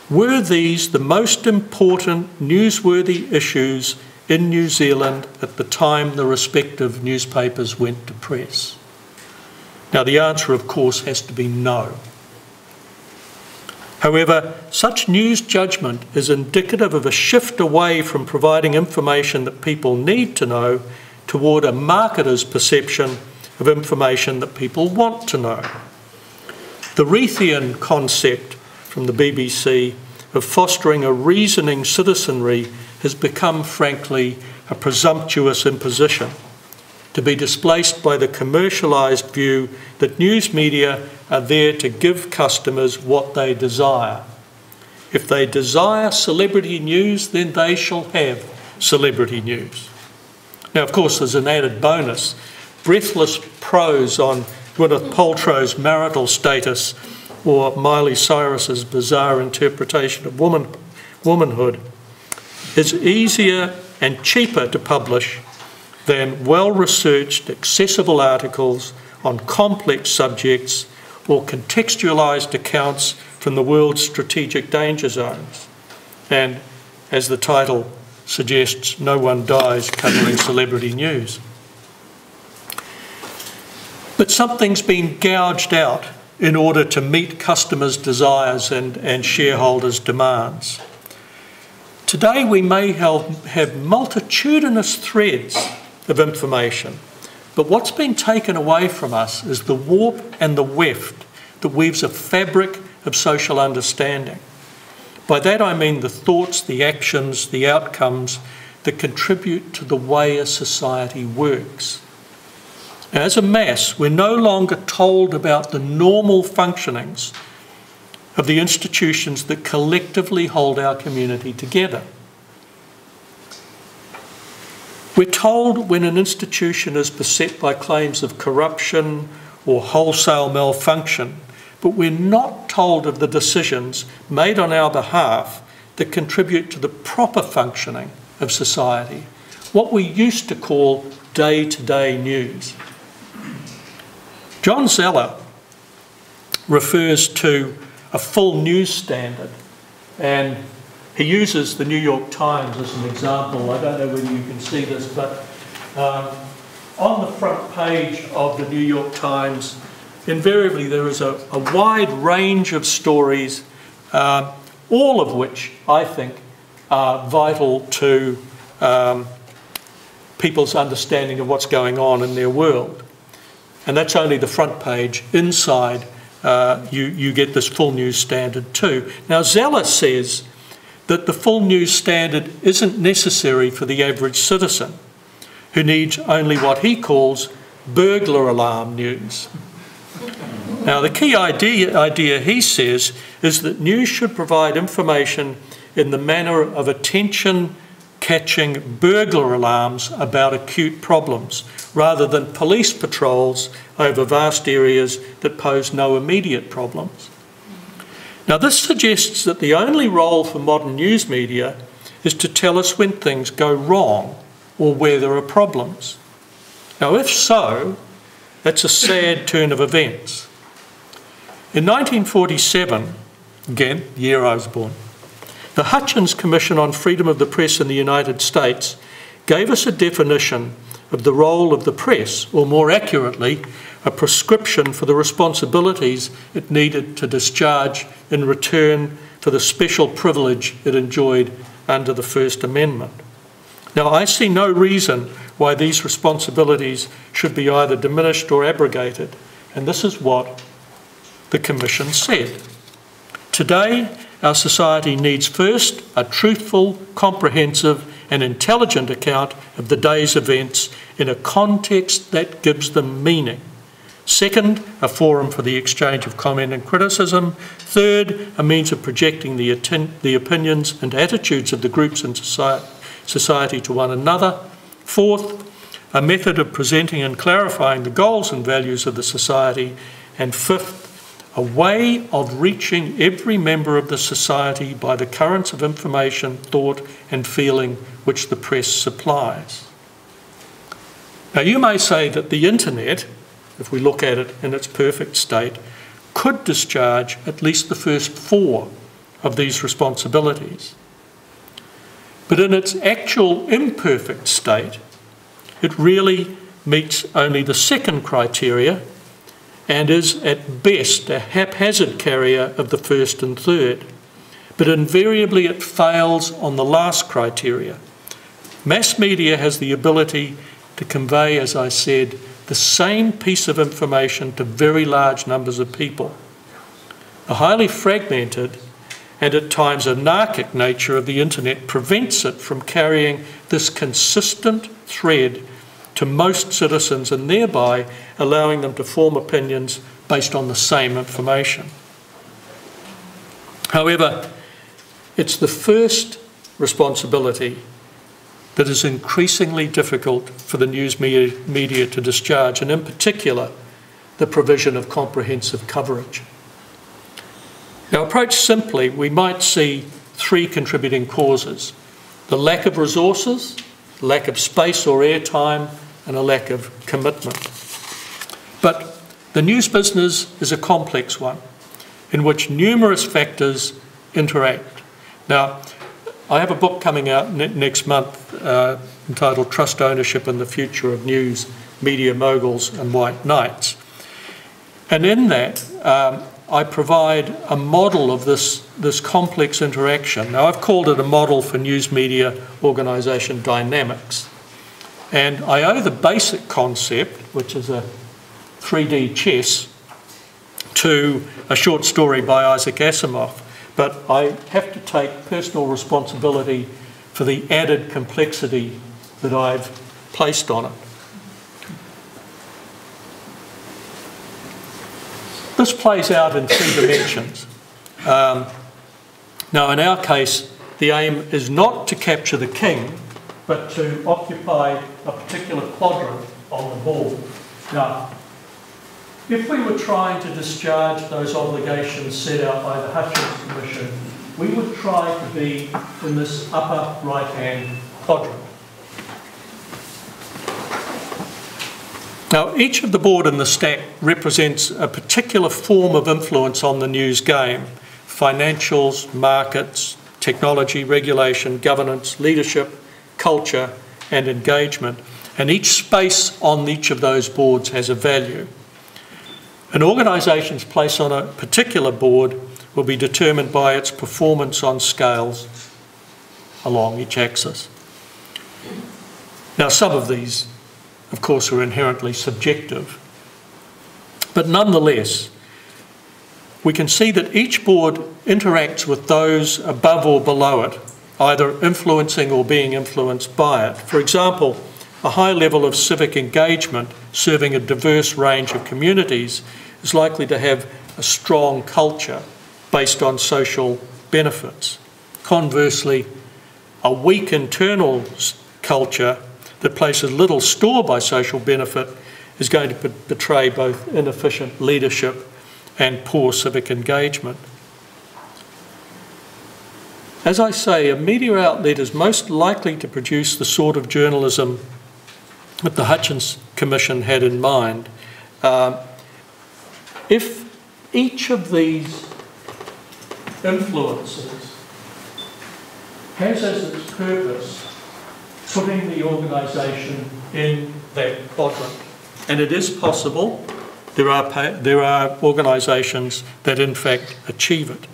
Speaker 6: Were these the most important newsworthy issues in New Zealand at the time the respective newspapers went to press? Now, the answer, of course, has to be no. However, such news judgment is indicative of a shift away from providing information that people need to know toward a marketer's perception of information that people want to know. The Reithian concept from the BBC of fostering a reasoning citizenry has become, frankly, a presumptuous imposition, to be displaced by the commercialised view that news media are there to give customers what they desire. If they desire celebrity news, then they shall have celebrity news. Now, of course, there's an added bonus. Breathless prose on Gwyneth Paltrow's marital status or Miley Cyrus's bizarre interpretation of womanhood is easier and cheaper to publish than well-researched, accessible articles on complex subjects or contextualised accounts from the world's strategic danger zones. And, as the title suggests, no one dies covering celebrity news. But something's been gouged out in order to meet customers' desires and shareholders' demands. Today we may have multitudinous threads of information, but what's been taken away from us is the warp and the weft that weaves a fabric of social understanding. By that I mean the thoughts, the actions, the outcomes that contribute to the way a society works. As a mass, we're no longer told about the normal functionings of the institutions that collectively hold our community together. We're told when an institution is beset by claims of corruption or wholesale malfunction, but we're not told of the decisions made on our behalf that contribute to the proper functioning of society, what we used to call day-to-day news. John Zeller refers to a full news standard, and he uses the New York Times as an example. I don't know whether you can see this, but on the front page of the New York Times, invariably there is a wide range of stories, all of which I think are vital to people's understanding of what's going on in their world. And that's only the front page. Inside, you get this full news standard too. Now, Zeller says that the full news standard isn't necessary for the average citizen, who needs only what he calls burglar alarm news. Now, the key idea he says is that news should provide information in the manner of attention-catching burglar alarms about acute problems, rather than police patrols over vast areas that pose no immediate problems. Now, this suggests that the only role for modern news media is to tell us when things go wrong or where there are problems. Now, if so, that's a sad turn of events. In 1947, again, the year I was born, the Hutchins Commission on Freedom of the Press in the United States gave us a definition of the role of the press, or more accurately, a prescription for the responsibilities it needed to discharge in return for the special privilege it enjoyed under the First Amendment. Now, I see no reason why these responsibilities should be either diminished or abrogated, and this is what the Commission said. Today, our society needs first a truthful, comprehensive and intelligent account of the day's events in a context that gives them meaning. Second, a forum for the exchange of comment and criticism. Third, a means of projecting the opinions and attitudes of the groups in society to one another. Fourth, a method of presenting and clarifying the goals and values of the society. And fifth, a way of reaching every member of the society by the currents of information, thought and feeling which the press supplies. Now, you may say that the internet, if we look at it in its perfect state, could discharge at least the first four of these responsibilities. But in its actual imperfect state, it really meets only the second criteria and is at best a haphazard carrier of the first and third. But invariably it fails on the last criteria. Mass media has the ability to convey, as I said, the same piece of information to very large numbers of people. The highly fragmented and at times anarchic nature of the internet prevents it from carrying this consistent thread to most citizens and thereby allowing them to form opinions based on the same information. However, it's the first responsibility that is increasingly difficult for the news media to discharge, and in particular, the provision of comprehensive coverage. Now, approached simply, we might see three contributing causes: the lack of resources, lack of space or airtime, and a lack of commitment. But the news business is a complex one in which numerous factors interact. Now, I have a book coming out next month entitled Trust Ownership and the Future of News, Media Moguls and White Knights. And in that, I provide a model of this complex interaction. Now, I've called it a model for news media organisation dynamics. And I owe the basic concept, which is a 3D chess, to a short story by Isaac Asimov. But I have to take personal responsibility for the added complexity that I've placed on it. This plays out in three dimensions. Now, in our case, the aim is not to capture the king, but to occupy a particular quadrant on the board. Now, if we were trying to discharge those obligations set out by the Hutchins Commission, we would try to be in this upper right-hand quadrant. Now, each of the board in the stack represents a particular form of influence on the news game: financials, markets, technology, regulation, governance, leadership, culture, and engagement. And each space on each of those boards has a value. An organisation's place on a particular board will be determined by its performance on scales along each axis. Now, some of these, of course, are inherently subjective, but nonetheless, we can see that each board interacts with those above or below it, either influencing or being influenced by it. For example, a high level of civic engagement serving a diverse range of communities is likely to have a strong culture based on social benefits. Conversely, a weak internal culture that places little store by social benefit is going to betray both inefficient leadership and poor civic engagement. As I say, a media outlet is most likely to produce the sort of journalism that the Hutchins Commission had in mind. If each of these influences has as its purpose putting the organisation in that quadrant, and it is possible, there are organisations that in fact achieve it.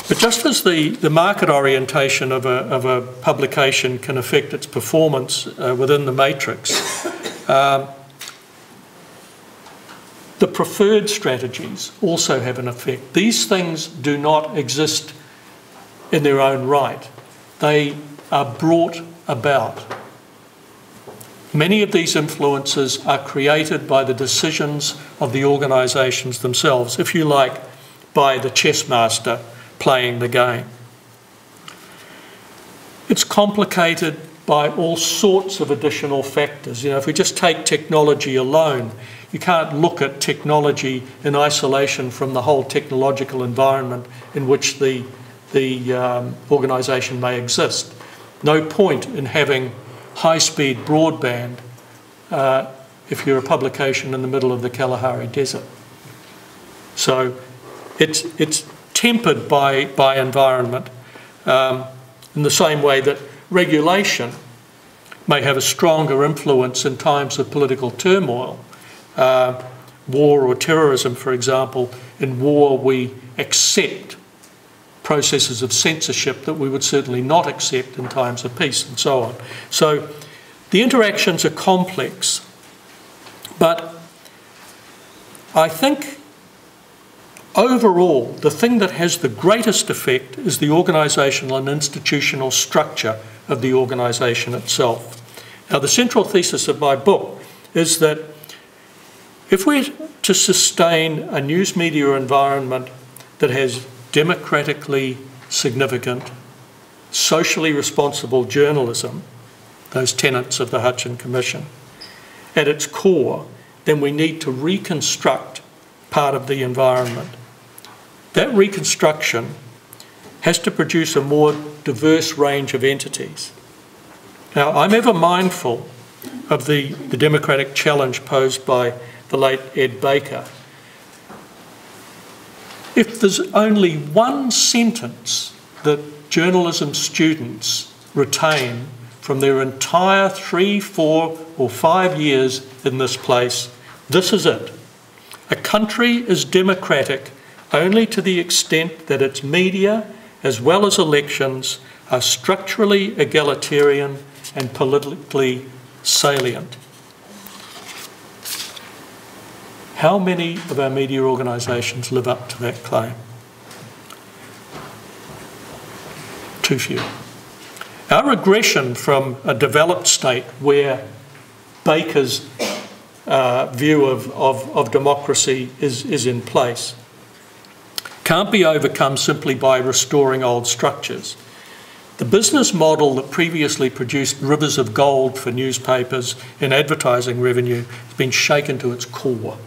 Speaker 6: But just as the market orientation of a publication can affect its performance within the matrix, the preferred strategies also have an effect. These things do not exist in their own right. They are brought about. Many of these influences are created by the decisions of the organisations themselves, if you like, by the chess master playing the game. It's complicated by all sorts of additional factors. You know, if we just take technology alone, you can't look at technology in isolation from the whole technological environment in which the organisation may exist. No point in having high-speed broadband if you're a publication in the middle of the Kalahari Desert. So it's tempered by environment in the same way that regulation may have a stronger influence in times of political turmoil. War or terrorism, for example. In war we accept processes of censorship that we would certainly not accept in times of peace, and so on. So the interactions are complex, but I think overall the thing that has the greatest effect is the organisational and institutional structure of the organisation itself. Now, the central thesis of my book is that if we're to sustain a news media environment that has democratically significant, socially responsible journalism, those tenets of the Hutchin Commission, at its core, then we need to reconstruct part of the environment. That reconstruction has to produce a more diverse range of entities. Now, I'm ever mindful of the democratic challenge posed by the late Ed Baker. If there's only one sentence that journalism students retain from their entire 3, 4 or 5 years in this place, this is it. A country is democratic only to the extent that its media, as well as elections, are structurally egalitarian and politically salient. How many of our media organisations live up to that claim? Too few. Our regression from a developed state where Baker's view of democracy is in place can't be overcome simply by restoring old structures. The business model that previously produced rivers of gold for newspapers in advertising revenue has been shaken to its core.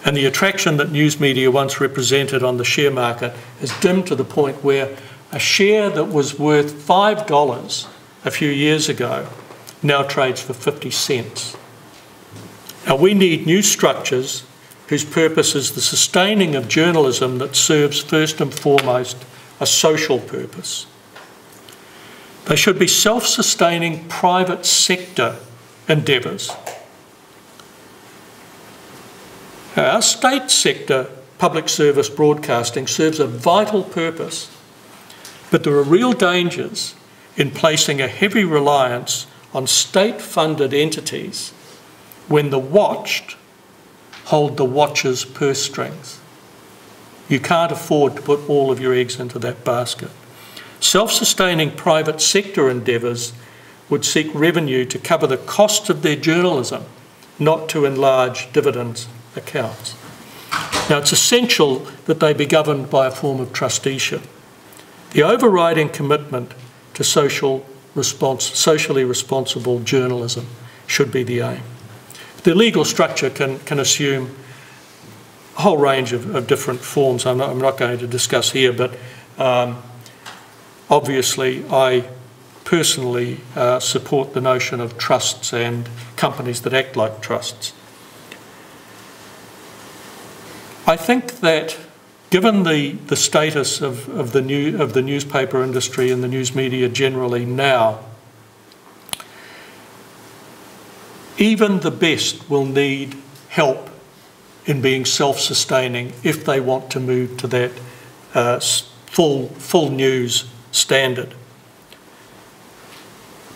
Speaker 6: And the attraction that news media once represented on the share market has dimmed to the point where a share that was worth $5 a few years ago now trades for 50 cents. Now, we need new structures whose purpose is the sustaining of journalism that serves first and foremost a social purpose. They should be self-sustaining private sector endeavours. Our state sector public service broadcasting serves a vital purpose, but there are real dangers in placing a heavy reliance on state-funded entities when the watched hold the watcher's purse strings. You can't afford to put all of your eggs into that basket. Self-sustaining private sector endeavours would seek revenue to cover the cost of their journalism, not to enlarge dividends accounts. Now, it's essential that they be governed by a form of trusteeship. The overriding commitment to socially responsible journalism should be the aim. The legal structure can assume a whole range of different forms I'm not going to discuss here, but obviously I personally support the notion of trusts and companies that act like trusts. I think that given the status of the newspaper industry and the news media generally now, even the best will need help in being self-sustaining if they want to move to that full news standard.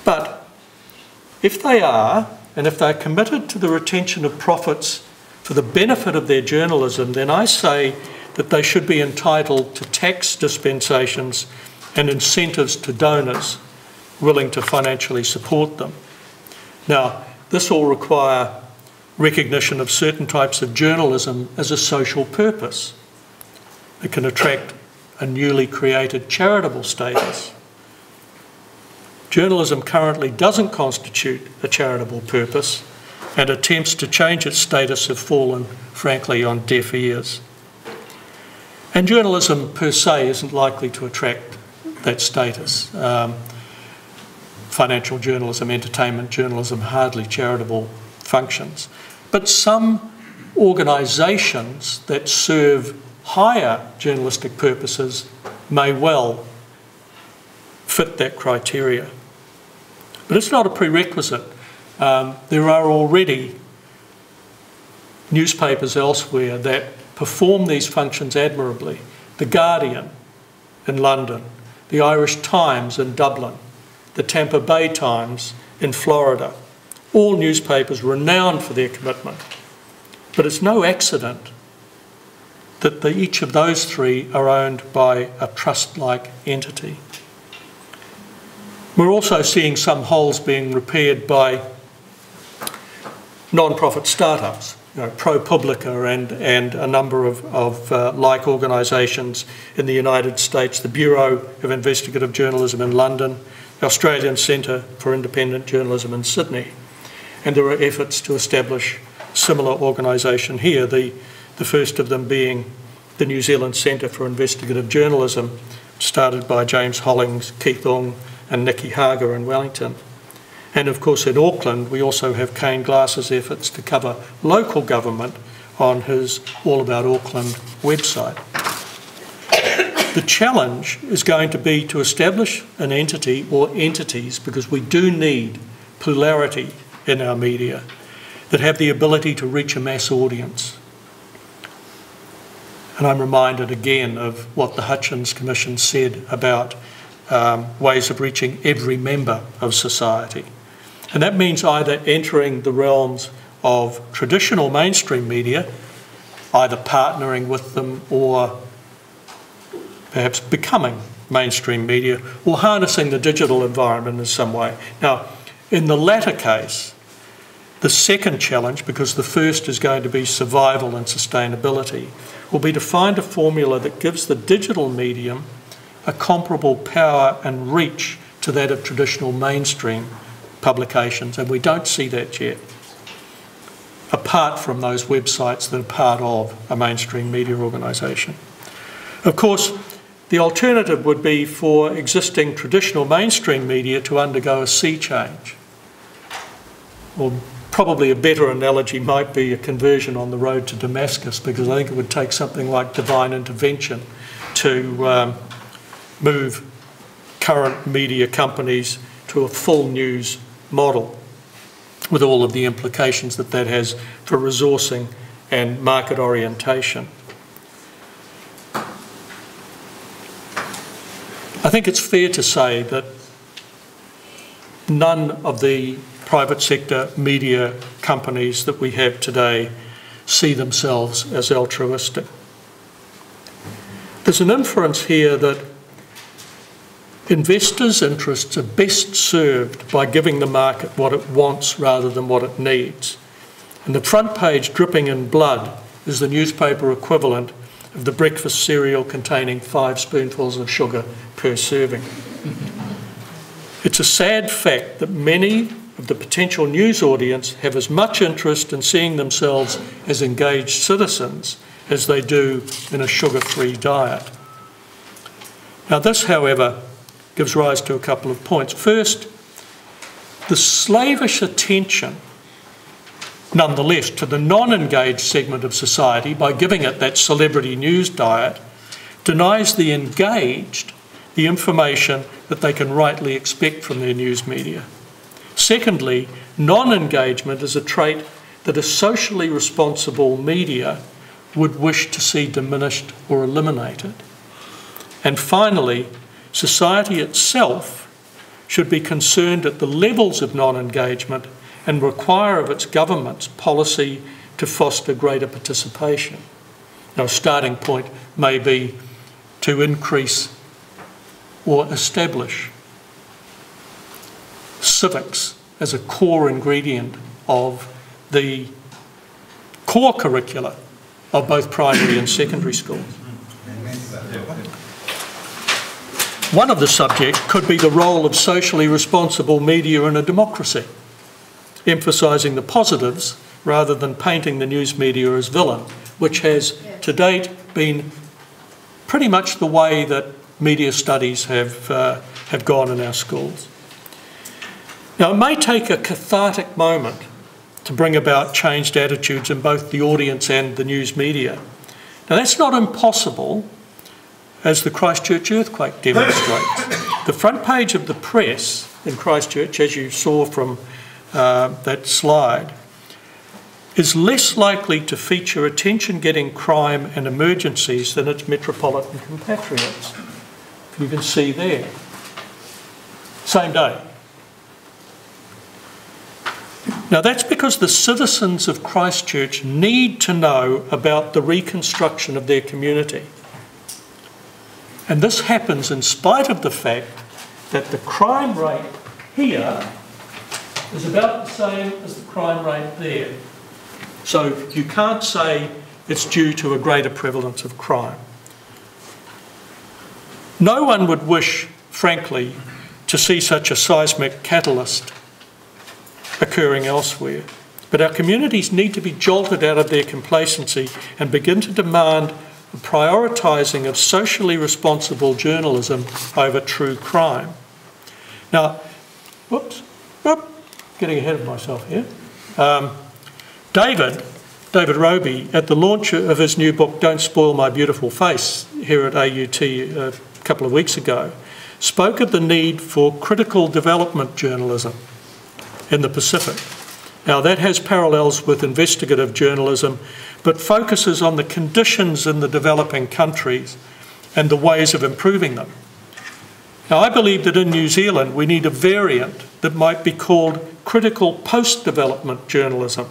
Speaker 6: But if they are, and if they're committed to the retention of profits for the benefit of their journalism, then I say that they should be entitled to tax dispensations and incentives to donors willing to financially support them. Now, this will require recognition of certain types of journalism as a social purpose. It can attract a newly created charitable status. Journalism currently doesn't constitute a charitable purpose, and attempts to change its status have fallen, frankly, on deaf ears. And journalism per se isn't likely to attract that status. Financial journalism, entertainment journalism, hardly charitable functions. But some organisations that serve higher journalistic purposes may well fit that criteria. But it's not a prerequisite. There are already newspapers elsewhere that perform these functions admirably. The Guardian in London, the Irish Times in Dublin, the Tampa Bay Times in Florida, all newspapers renowned for their commitment. But it's no accident that each of those three are owned by a trust-like entity. We're also seeing some holes being repaired by non-profit startups, ProPublica and a number of like organisations in the United States, the Bureau of Investigative Journalism in London, the Australian Centre for Independent Journalism in Sydney. And there are efforts to establish similar organisation here, the first of them being the New Zealand Centre for Investigative Journalism, started by James Hollings, Keith Ung and Nikki Hager in Wellington. And of course in Auckland we also have Kane Glass's efforts to cover local government on his All About Auckland website. The challenge is going to be to establish an entity or entities, because we do need plurality in our media, that have the ability to reach a mass audience. And I'm reminded again of what the Hutchins Commission said about ways of reaching every member of society. And that means either entering the realms of traditional mainstream media, either partnering with them or perhaps becoming mainstream media, or harnessing the digital environment in some way. Now, in the latter case, the second challenge, because the first is going to be survival and sustainability, will be to find a formula that gives the digital medium a comparable power and reach to that of traditional mainstream publications, and we don't see that yet, apart from those websites that are part of a mainstream media organisation. Of course, the alternative would be for existing traditional mainstream media to undergo a sea change. Or probably a better analogy might be a conversion on the road to Damascus, because I think it would take something like divine intervention to move current media companies to a full news model, with all of the implications that that has for resourcing and market orientation. I think it's fair to say that none of the private sector media companies that we have today see themselves as altruistic. There's an inference here that investors' interests are best served by giving the market what it wants rather than what it needs. And the front page dripping in blood is the newspaper equivalent of the breakfast cereal containing 5 spoonfuls of sugar per serving. It's a sad fact that many of the potential news audience have as much interest in seeing themselves as engaged citizens as they do in a sugar-free diet. Now this, however, gives rise to a couple of points. First, the slavish attention, nonetheless, to the non-engaged segment of society by giving it that celebrity news diet denies the engaged the information that they can rightly expect from their news media. Secondly, non-engagement is a trait that a socially responsible media would wish to see diminished or eliminated. And finally, society itself should be concerned at the levels of non-engagement and require of its government's policy to foster greater participation. Now, a starting point may be to increase or establish civics as a core ingredient of the core curricula of both primary and secondary schools. One of the subjects could be the role of socially responsible media in a democracy, emphasising the positives rather than painting the news media as villain, which has to date been pretty much the way that media studies have gone in our schools. Now, it may take a cathartic moment to bring about changed attitudes in both the audience and the news media. Now, that's not impossible, as the Christchurch earthquake demonstrates. The front page of the press in Christchurch, as you saw from that slide, is less likely to feature attention-getting crime and emergencies than its metropolitan compatriots. You can see there. Same day. Now, that's because the citizens of Christchurch need to know about the reconstruction of their community. And this happens in spite of the fact that the crime rate here is about the same as the crime rate there. So you can't say it's due to a greater prevalence of crime. No one would wish, frankly, to see such a seismic catalyst occurring elsewhere. But our communities need to be jolted out of their complacency and begin to demand the prioritising of socially responsible journalism over true crime. Now, getting ahead of myself here. David Roby, at the launch of his new book, Don't Spoil My Beautiful Face, here at AUT a couple of weeks ago, spoke of the need for critical development journalism in the Pacific. Now, that has parallels with investigative journalism, but focuses on the conditions in the developing countries and the ways of improving them. Now, I believe that in New Zealand we need a variant that might be called critical post-development journalism.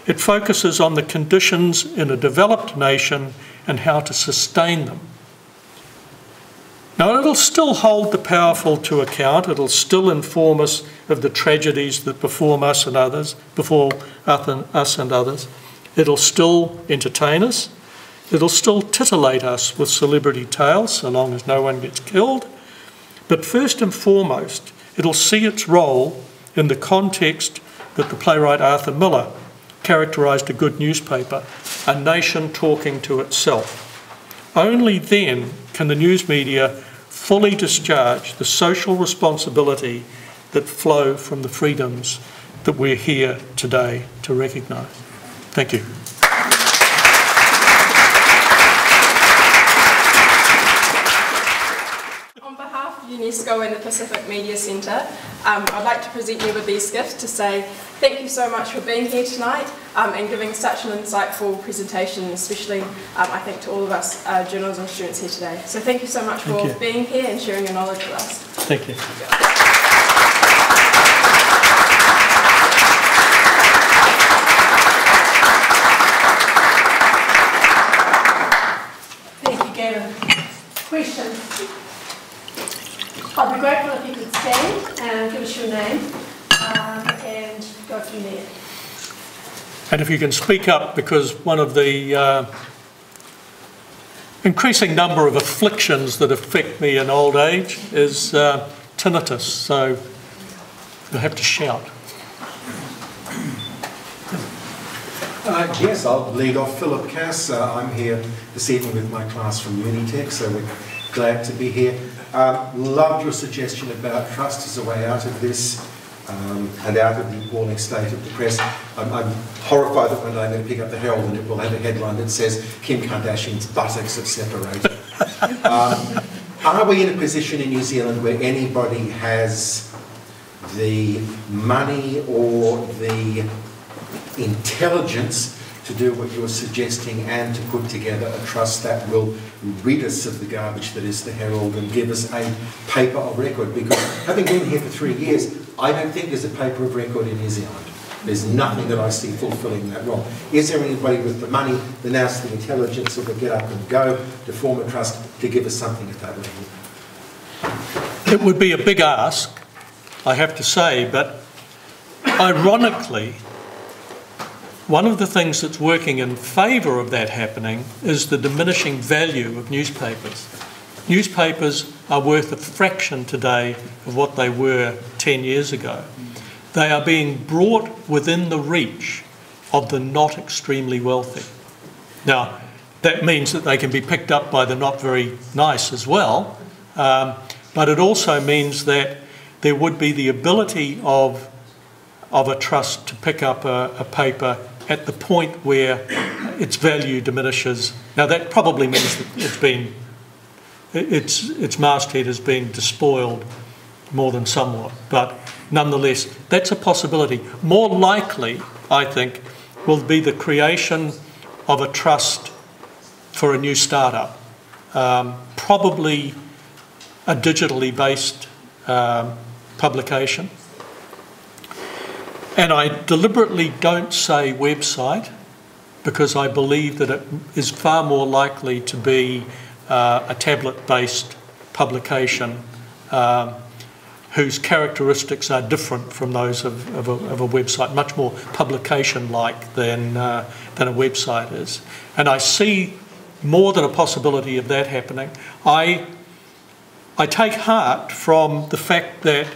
Speaker 6: It focuses on the conditions in a developed nation and how to sustain them. Now, it'll still hold the powerful to account. It'll still inform us of the tragedies that befall us and others. It'll still entertain us. It'll still titillate us with celebrity tales, so long as no one gets killed. But first and foremost, it'll see its role in the context that the playwright Arthur Miller characterised a good newspaper, a nation talking to itself. Only then can the news media fully discharge the social responsibility that flow from the freedoms that we're here today to recognise. Thank you.
Speaker 7: On behalf of UNESCO and the Pacific Media Centre, I'd like to present you with these gifts to say thank you so much for being here tonight and giving such an insightful presentation, especially I think to all of us journalism students here today. So thank you so much for being here and sharing your knowledge with us.
Speaker 6: Thank you.
Speaker 5: Thank you, Gavin. Questions? I'd be grateful if you could stand and give us your name and go from there.
Speaker 6: And if you can speak up, because one of the increasing number of afflictions that affect me in old age is tinnitus, so you'll have to shout.
Speaker 8: Yes, I'll lead off. Philip Cass. I'm here this evening with my class from Unitec, so we're glad to be here. Loved your suggestion about trust as a way out of this and out of the appalling state of the press. I'm horrified that one day I'm going to pick up the Herald and it will have a headline that says Kim Kardashian's buttocks have separated. Are we in a position in New Zealand where anybody has the money or the intelligence to do what you're suggesting and to put together a trust that will rid us of the garbage that is the Herald and give us a paper of record? Because having been here for 3 years, I don't think there's a paper of record in New Zealand. There's nothing that I see fulfilling that role. Is there anybody with the money, the nous, the intelligence, or the get up and go to form a trust to give us something at that level?
Speaker 6: It would be a big ask, I have to say, but ironically, one of the things that's working in favour of that happening is the diminishing value of newspapers. Newspapers are worth a fraction today of what they were 10 years ago. They are being brought within the reach of the not extremely wealthy. Now, that means that they can be picked up by the not very nice as well, but it also means that there would be the ability of a trust to pick up a paper at the point where its value diminishes. Now, that probably means that its masthead has been despoiled more than somewhat, but nonetheless, that's a possibility. More likely, I think, will be the creation of a trust for a new startup, probably a digitally based publication. And I deliberately don't say website because I believe that it is far more likely to be a tablet-based publication whose characteristics are different from those of a website, much more publication-like than a website is. And I see more than a possibility of that happening. I take heart from the fact that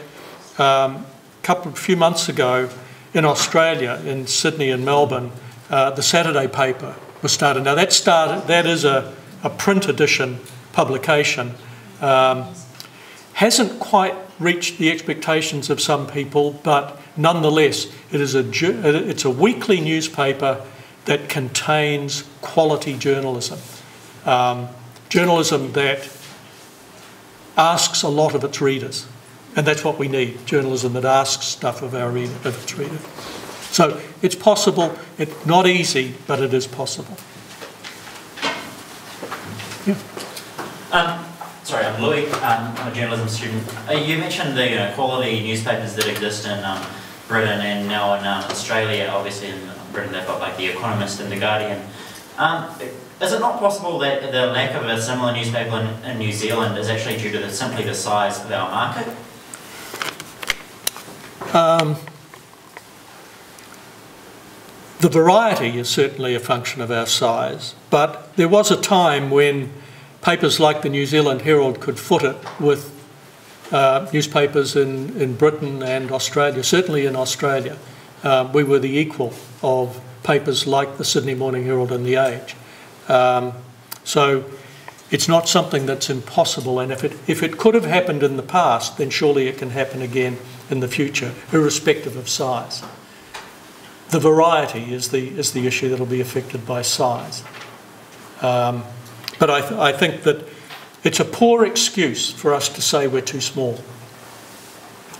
Speaker 6: a few months ago in Australia, in Sydney and Melbourne, the Saturday paper was started. Now that is a print edition publication. Hasn't quite reached the expectations of some people, but nonetheless, it's a weekly newspaper that contains quality journalism. Journalism that asks a lot of its readers. And that's what we need, journalism that asks stuff of its readers. So it's possible, it's not easy, but it is possible. Yeah.
Speaker 9: Sorry, I'm Louis. I'm a journalism student. You mentioned the quality newspapers that exist in Britain and now in Australia. Obviously in Britain they've got like The Economist and The Guardian. Is it not possible that the lack of a similar newspaper in New Zealand is actually due to simply the size of our market?
Speaker 6: The variety is certainly a function of our size, but there was a time when papers like the New Zealand Herald could foot it with newspapers in Britain and Australia, certainly in Australia. We were the equal of papers like the Sydney Morning Herald and The Age. So it's not something that's impossible, and if it could have happened in the past, then surely it can happen again in the future, irrespective of size. The variety is the issue that will be affected by size. But I think that it's a poor excuse for us to say we're too small.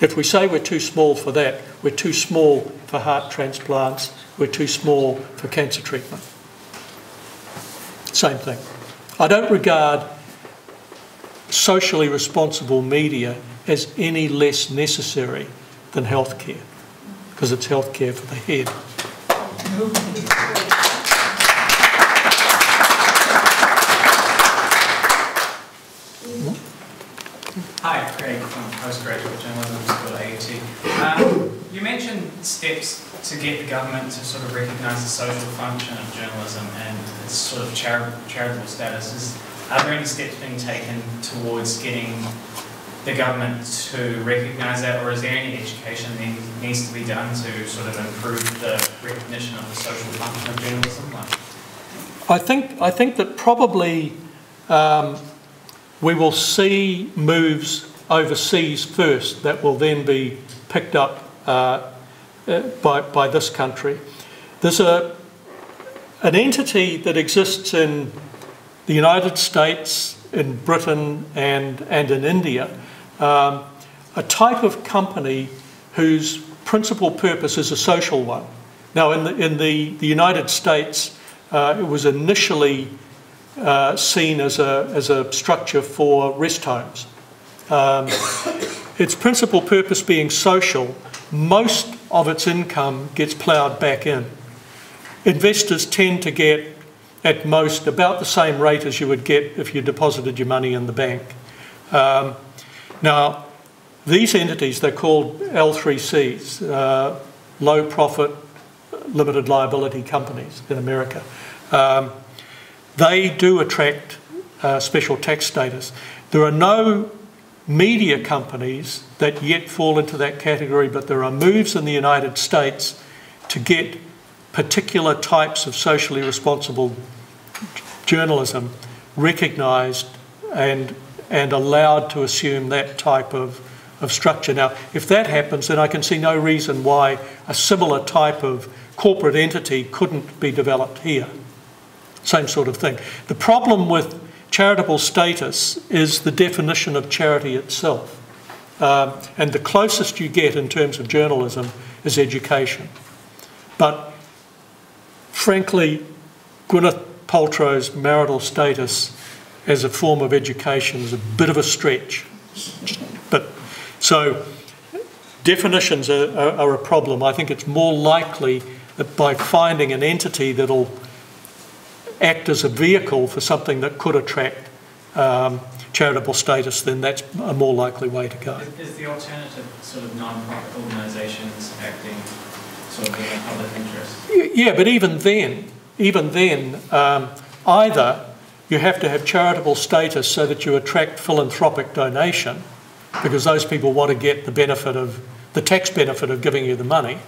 Speaker 6: If we say we're too small for that, we're too small for heart transplants, we're too small for cancer treatment. Same thing. I don't regard socially responsible media as any less necessary than healthcare, because it's healthcare for the head.
Speaker 10: Hi, Craig from Postgraduate Journalism School at AUT. You mentioned steps to get the government to sort of recognise the social function of journalism and its sort of charitable status. Are there any steps being taken towards getting the government to recognise that, or is there any education that needs to be done to sort of improve the recognition of the social function of journalism?
Speaker 6: I think that probably we will see moves overseas first that will then be picked up by this country. There's an entity that exists in the United States, in Britain and in India, a type of company whose principal purpose is a social one. Now in the United States, it was initially seen as a structure for rest homes. Its principal purpose being social, most of its income gets ploughed back in. Investors tend to get at most about the same rate as you would get if you deposited your money in the bank. Now, these entities, they're called L3Cs, low profit, limited liability companies in America. They do attract special tax status. There are no media companies that yet fall into that category, but there are moves in the United States to get particular types of socially responsible journalism recognised and allowed to assume that type of structure. Now, if that happens, then I can see no reason why a similar type of corporate entity couldn't be developed here. Same sort of thing. The problem with charitable status is the definition of charity itself. And the closest you get in terms of journalism is education. But frankly, Gwyneth Paltrow's marital status as a form of education is a bit of a stretch. But so definitions are a problem. I think it's more likely that by finding an entity that'll act as a vehicle for something that could attract charitable status, then that's a more likely way to go.
Speaker 10: Is the alternative sort of non-profit organisations acting sort of in the public interest?
Speaker 6: Yeah, but even then, either you have to have charitable status so that you attract philanthropic donation, because those people want to get the benefit of the tax benefit of giving you the money,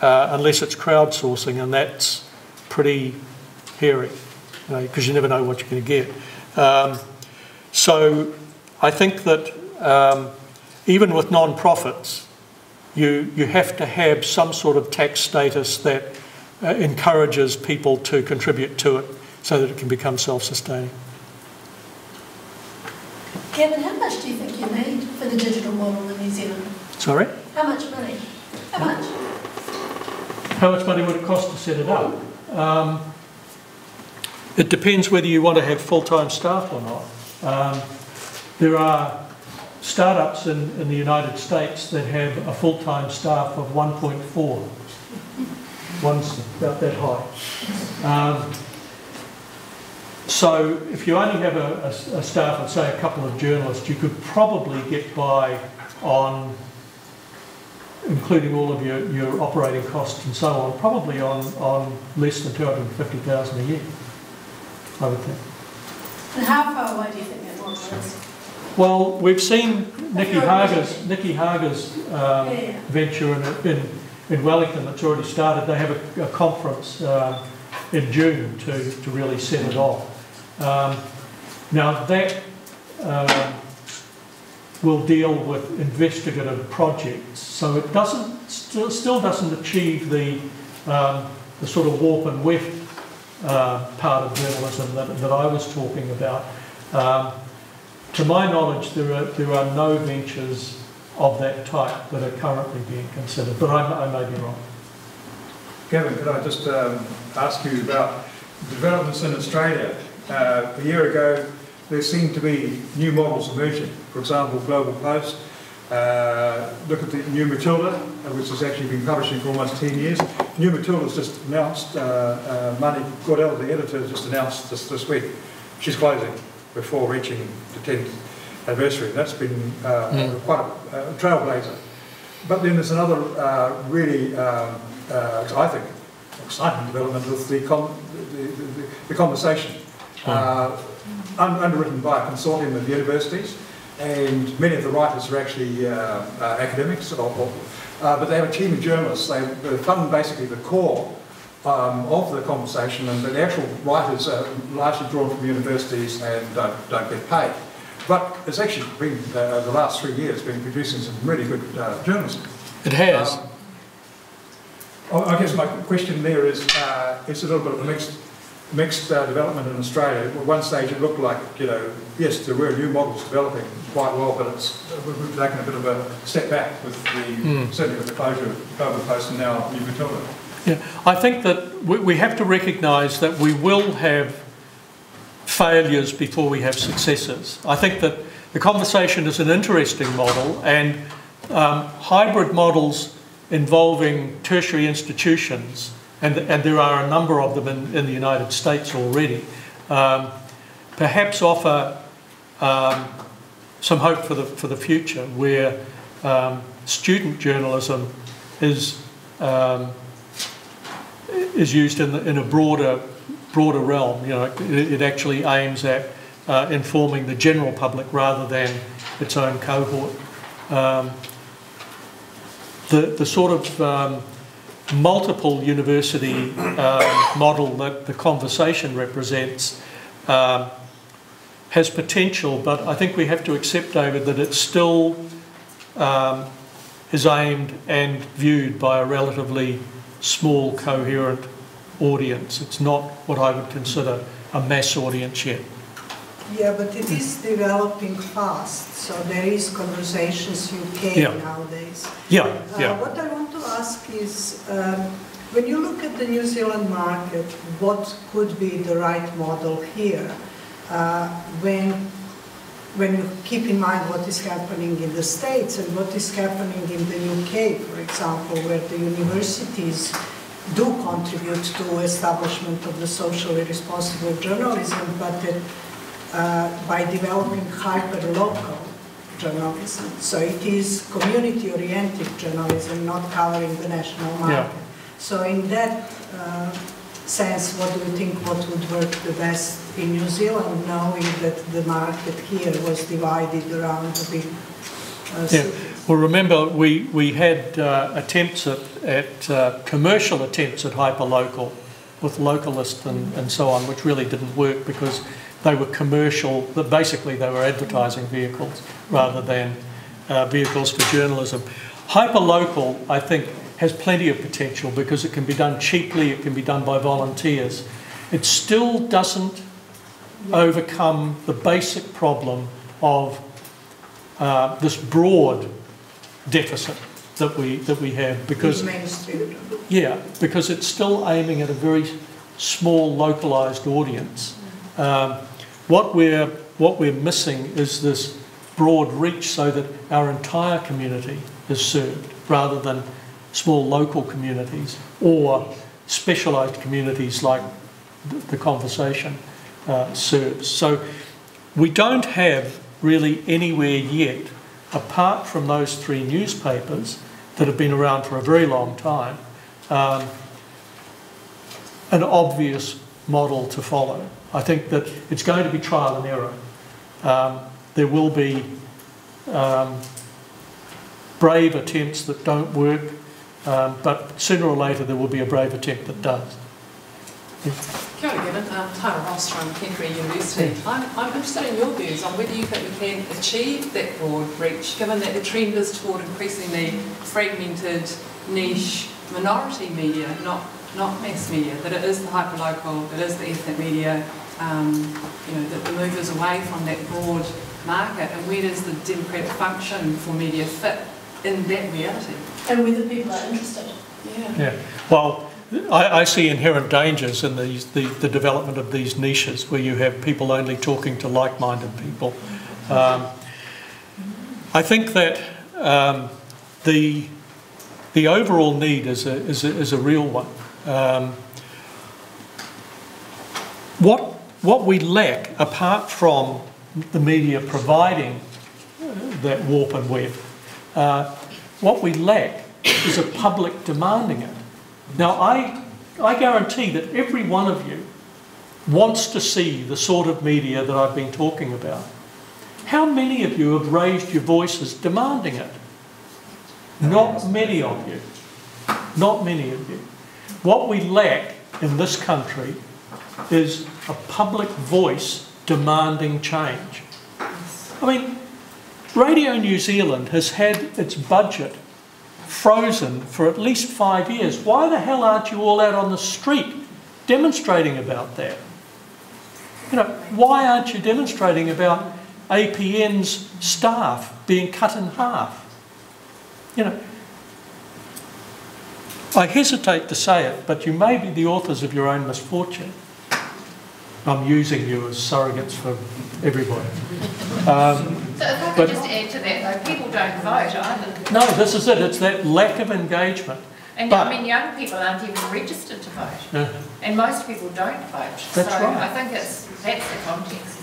Speaker 6: unless it's crowdsourcing, and that's pretty hairy, because you never know what you're going to get. So I think that even with non-profits, you have to have some sort of tax status that encourages people to contribute to it so that it can become self-sustaining.
Speaker 5: Gavin, how much do you think you need for the digital model in New Zealand?
Speaker 6: Sorry?
Speaker 5: How much money? How much?
Speaker 6: How much money would it cost to set it up? It depends whether you want to have full-time staff or not. There are startups in the United States that have a full-time staff of 1.4. One's about that high. So if you only have a staff of, say, a couple of journalists, you could probably get by on, including all of your operating costs and so on, probably on less than $250,000 a year, I would think.
Speaker 5: And how far away do you think that model is?
Speaker 6: Well, we've seen Nikki Hager's venture in Wellington that's already started. They have a conference in June to really set it off. Now that will deal with investigative projects, so it still doesn't achieve the sort of warp and weft part of journalism that I was talking about. To my knowledge, there are no ventures of that type that are currently being considered, but I may be wrong.
Speaker 4: Gavin, could I just ask you about developments in Australia? A year ago, there seemed to be new models emerging. For example, Global Post. Look at the New Matilda, which has actually been publishing for almost 10 years. New Matilda's just announced, Marnie Gordell, the editor, just announced this week, she's closing before reaching the 10th anniversary. That's been quite a trailblazer. But then there's another really, I think, exciting development with the conversation, underwritten by a consortium of universities, and many of the writers are actually academics, but they have a team of journalists. They fund basically the core of the conversation, and the actual writers are largely drawn from universities and don't get paid. but it's actually been, the last 3 years, been producing some really good journalism.
Speaker 6: It has.
Speaker 4: I guess my question there is, it's a little bit of a mixed development in Australia. At one stage it looked like, you know, yes, there were new models developing quite well, but we've taken a bit of a step back with the, certainly with the closure of Global Post and now New Matilda.
Speaker 6: Yeah, I think that we have to recognise that we will have failures before we have successes. I think that the conversation is an interesting model, and hybrid models involving tertiary institutions, and there are a number of them in the United States already, perhaps offer some hope for the future, where student journalism is used in a broader realm. You know, it actually aims at informing the general public rather than its own cohort. The sort of multiple university model that the conversation represents has potential, but I think we have to accept, David, that it still is aimed and viewed by a relatively small, coherent audience. It's not what I would consider a mass audience yet.
Speaker 11: Yeah, but it is developing fast, so there is Conversations UK nowadays. What I want to ask is, when you look at the New Zealand market, what could be the right model here, when you keep in mind what is happening in the States and what is happening in the UK, for example, where the universities do contribute to establishment of the socially responsible journalism, but by developing hyper-local journalism. So it is community-oriented journalism, not covering the national market. So in that sense, what do you think what would work the best in New Zealand, knowing that the market here was divided around the big cities?
Speaker 6: Well, remember, we had attempts at commercial attempts at hyperlocal with Localist and so on, which really didn't work because they were commercial, but basically they were advertising vehicles rather than vehicles for journalism. Hyperlocal, I think, has plenty of potential because it can be done cheaply, it can be done by volunteers. It still doesn't overcome the basic problem of this broad deficit that we have, because because it's still aiming at a very small localised audience. What we're missing is this broad reach so that our entire community is served rather than small local communities or specialised communities like the conversation serves. So we don't have really anywhere yet, apart from those 3 newspapers that have been around for a very long time, an obvious model to follow. I think that it's going to be trial and error. There will be brave attempts that don't work, but sooner or later there will be a brave attempt that does.
Speaker 12: Kia ora, Gavin. Tara Ross from Canterbury University. I'm interested in your views on whether you think we can achieve that broad reach, given that the trend is toward increasingly fragmented, niche, minority media, not mass media, that it is the hyperlocal, it is the ethnic media, that the move is away from that broad market, and where does the democratic function for media fit in that reality?
Speaker 5: And whether people are interested.
Speaker 6: Well, I see inherent dangers in the development of these niches where you have people only talking to like-minded people. I think that the overall need is a real one. What we lack, apart from the media providing that warp and web, what we lack is a public demanding it. Now, I guarantee that every one of you wants to see the sort of media that I've been talking about. How many of you have raised your voices demanding it? Not many of you. Not many of you. What we lack in this country is a public voice demanding change. I mean, Radio New Zealand has had its budget frozen for at least 5 years. Why the hell aren't you all out on the street demonstrating about that? You know, why aren't you demonstrating about APN's staff being cut in half? You know, I hesitate to say it, but you may be the authors of your own misfortune. I'm using you as surrogates for everybody.
Speaker 3: So if I could just add to that though, people don't vote either.
Speaker 6: No, this is it. It's that lack of engagement.
Speaker 3: And I mean, young people aren't even registered to vote.
Speaker 6: No.
Speaker 3: And most people don't vote.
Speaker 6: That's
Speaker 3: so
Speaker 6: right.
Speaker 3: I think that's the context.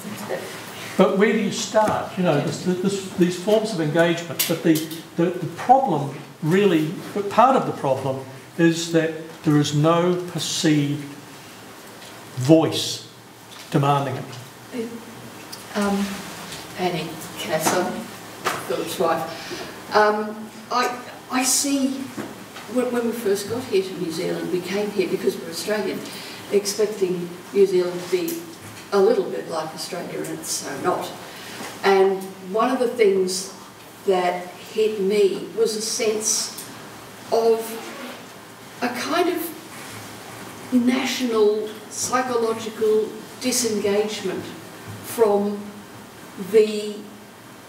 Speaker 6: But where do you start? You know, these forms of engagement. But the problem really, part of the problem is that there is no perceived voice demanding it.
Speaker 13: Annie Castle, Philip's wife. I see, when we first got here to New Zealand, we came here because we're Australian, expecting New Zealand to be a little bit like Australia, and it's so not. And one of the things that hit me was a sense of a kind of national psychological disengagement from the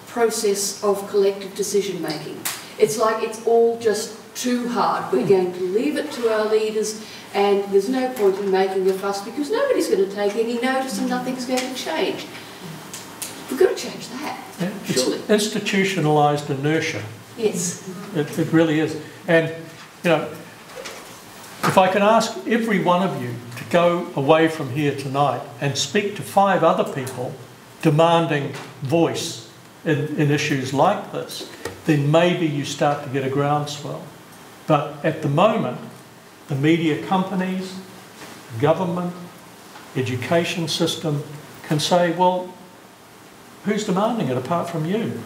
Speaker 13: process of collective decision making. It's like it's all just too hard. We're going to leave it to our leaders, and there's no point in making a fuss because nobody's going to take any notice and nothing's going to change. We've got to change that,
Speaker 6: Yeah,
Speaker 13: surely.
Speaker 6: it's institutionalised inertia.
Speaker 13: Yes.
Speaker 6: It really is. And, you know, if I can ask every one of you to go away from here tonight and speak to 5 other people demanding voice in issues like this, then maybe you start to get a groundswell. But at the moment, the media companies, government, education system can say, well, who's demanding it apart from you?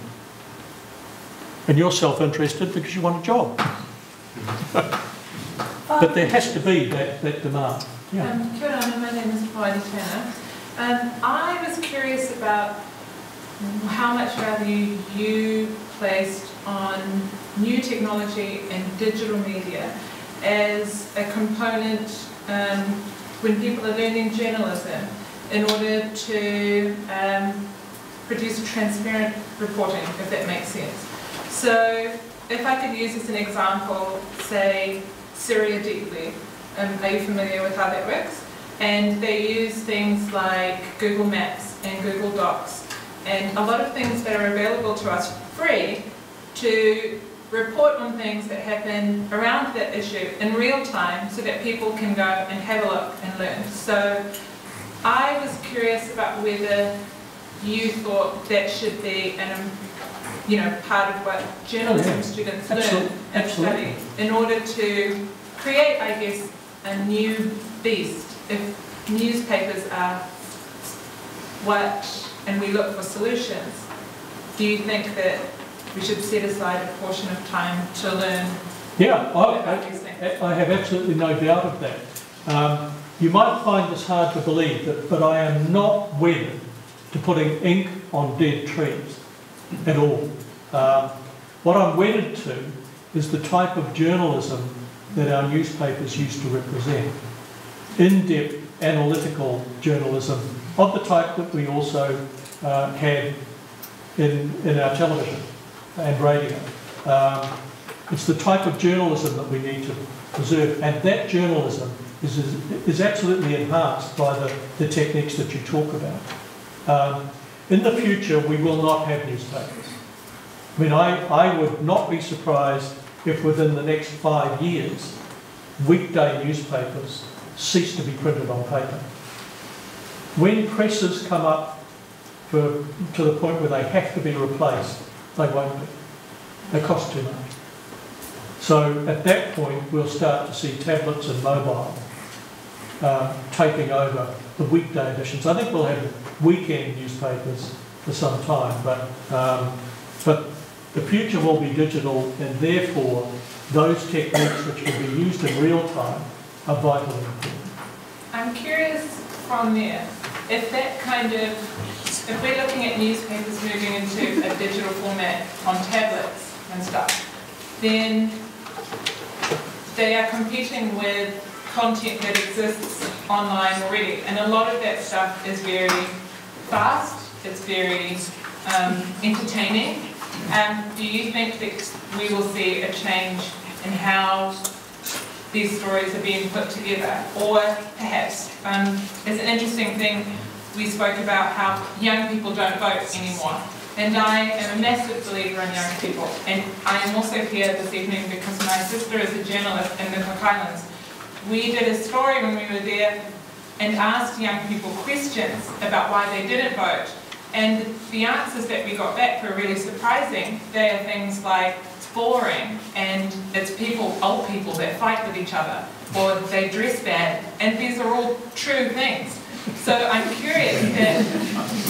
Speaker 6: And you're self-interested because you want a job. But there has to be that demand. Yeah.
Speaker 14: Kia ora, my name is Heidi Turner. I was curious about how much value you placed on new technology and digital media as a component when people are learning journalism in order to produce transparent reporting, if that makes sense. So if I could use as an example, say, Syria Deeply. Are you familiar with how that works? And they use things like Google Maps and Google Docs and a lot of things that are available to us free to report on things that happen around that issue in real time so that people can go and have a look and learn. So I was curious about whether you thought that should be part of what journalism students learn and study in order to create, I guess, a new beast. If newspapers are what, and we look for solutions, do you think that we should set aside a portion of time to learn?
Speaker 6: Yeah, I have absolutely no doubt of that. You might find this hard to believe, but I am not wedded to putting ink on dead trees at all. What I'm wedded to is the type of journalism that our newspapers used to represent. In-depth analytical journalism of the type that we also had in our television and radio. It's the type of journalism that we need to preserve, and that journalism is absolutely enhanced by the techniques that you talk about. In the future, we will not have newspapers. I mean, I would not be surprised if within the next 5 years, weekday newspapers cease to be printed on paper. When presses come up to the point where they have to be replaced, they won't be. They cost too much. So at that point, we'll start to see tablets and mobile taking over the weekday editions. I think we'll have weekend newspapers for some time, but the future will be digital, and therefore those techniques which can be used in real time are vitally important.
Speaker 14: I'm curious from there, if we're looking at newspapers moving into a digital format on tablets and stuff, then they are competing with content that exists online already. And a lot of that stuff is very fast, it's very entertaining. Do you think that we will see a change in how these stories are being put together? Or perhaps, there's an interesting thing, we spoke about how young people don't vote anymore. And I am a massive believer in young people. And I am also here this evening because my sister is a journalist in the Cook Islands. We did a story when we were there and asked young people questions about why they didn't vote. And the answers that we got back were really surprising. They are things like, it's boring, and it's people, old people, that fight with each other, or they dress bad, and these are all true things. So I'm curious that,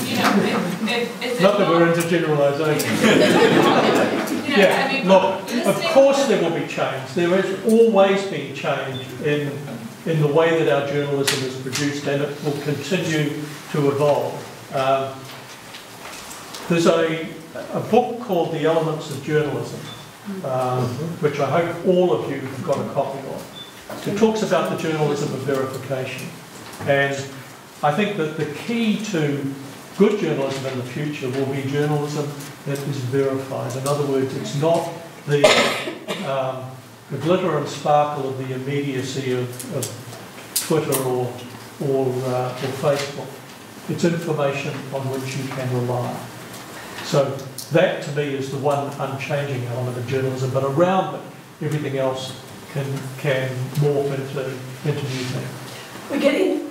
Speaker 14: you know,
Speaker 6: not that we're into generalisation.
Speaker 14: You know,
Speaker 6: yeah,
Speaker 14: I mean,
Speaker 6: look, of course there will be change. There has always been change in the way that our journalism is produced, and it will continue to evolve. There's a book called The Elements of Journalism, which I hope all of you have got a copy of. It talks about the journalism of verification. And I think that the key to good journalism in the future will be journalism that is verified. In other words, it's not the glitter and sparkle of the immediacy of Twitter or Facebook. It's information on which you can rely. So that to me is the one unchanging element of journalism, but around it, everything else can morph into new things.
Speaker 5: We're getting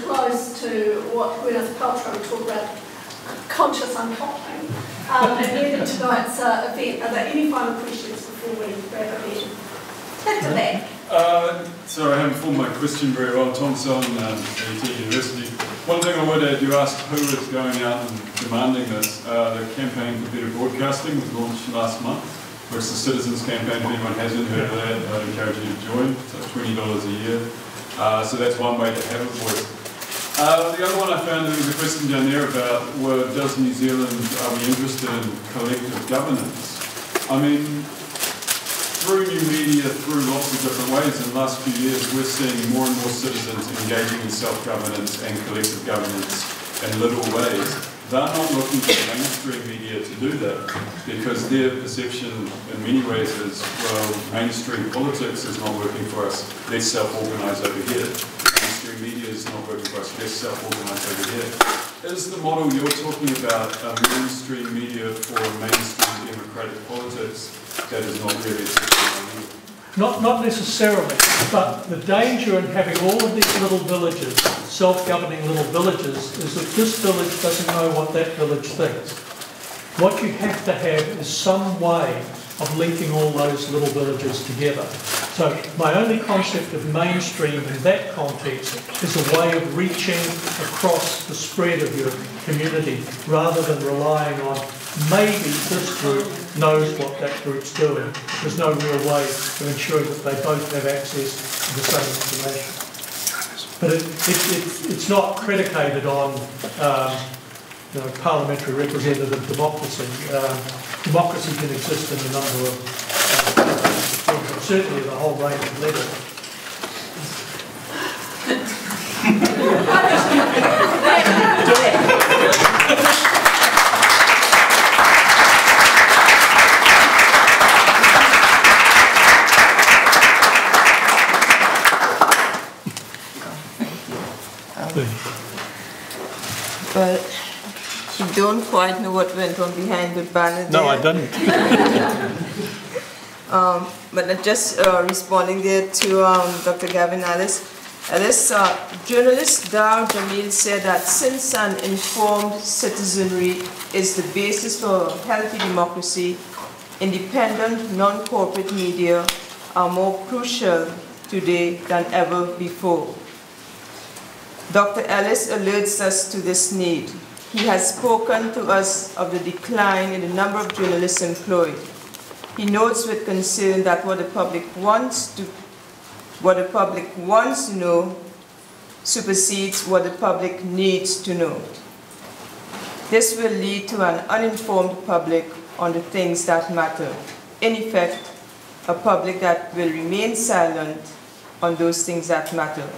Speaker 5: close to what Gwyneth Paltrow would talk about conscious uncoupling at the end of tonight's event. Are there any final questions before we wrap up here? At the back.
Speaker 15: Sorry, I haven't formed my question very well. Tom Son, AUT University. One thing I would add, you asked who is going out and demanding this. The Campaign for Better Broadcasting was launched last month, which is the Citizens Campaign. If anyone hasn't heard of that, I'd encourage you to join. So $20 a year. So that's one way to have a voice. The other one I found, there was a question down there about, does New Zealand, are we interested in collective governance? I mean, through new media, through lots of different ways, in the last few years, we're seeing more and more citizens engaging in self-governance and collective governance in little ways. They're not looking for mainstream media to do that, because their perception in many ways is, well, mainstream politics is not working for us, let's self-organise over here. Mainstream media is not working for us, let's self-organise over here. Is the model you're talking about mainstream media for mainstream democratic politics? That is not really acceptable.
Speaker 6: Not necessarily, but the danger in having all of these little villages, self-governing little villages, is that this village doesn't know what that village thinks. What you have to have is some way of linking all those little villages together. So my only concept of mainstream in that context is a way of reaching across the spread of your community, rather than relying on maybe this group knows what that group's doing. There's no real way of ensuring that they both have access to the same information. But it's not predicated on parliamentary representative democracy. Democracy can exist in a number of things, certainly at a whole range of levels.
Speaker 2: Well, you don't quite know what went on behind the banner there.
Speaker 6: No, I didn't.
Speaker 2: But just responding there to Dr. Gavin Ellis. Journalist Dar Jamil said that since an informed citizenry is the basis for healthy democracy, independent, non-corporate media are more crucial today than ever before. Dr. Ellis alerts us to this need. He has spoken to us of the decline in the number of journalists employed. He notes with concern that what the public wants to know supersedes what the public needs to know. This will lead to an uninformed public on the things that matter. In effect, a public that will remain silent on those things that matter.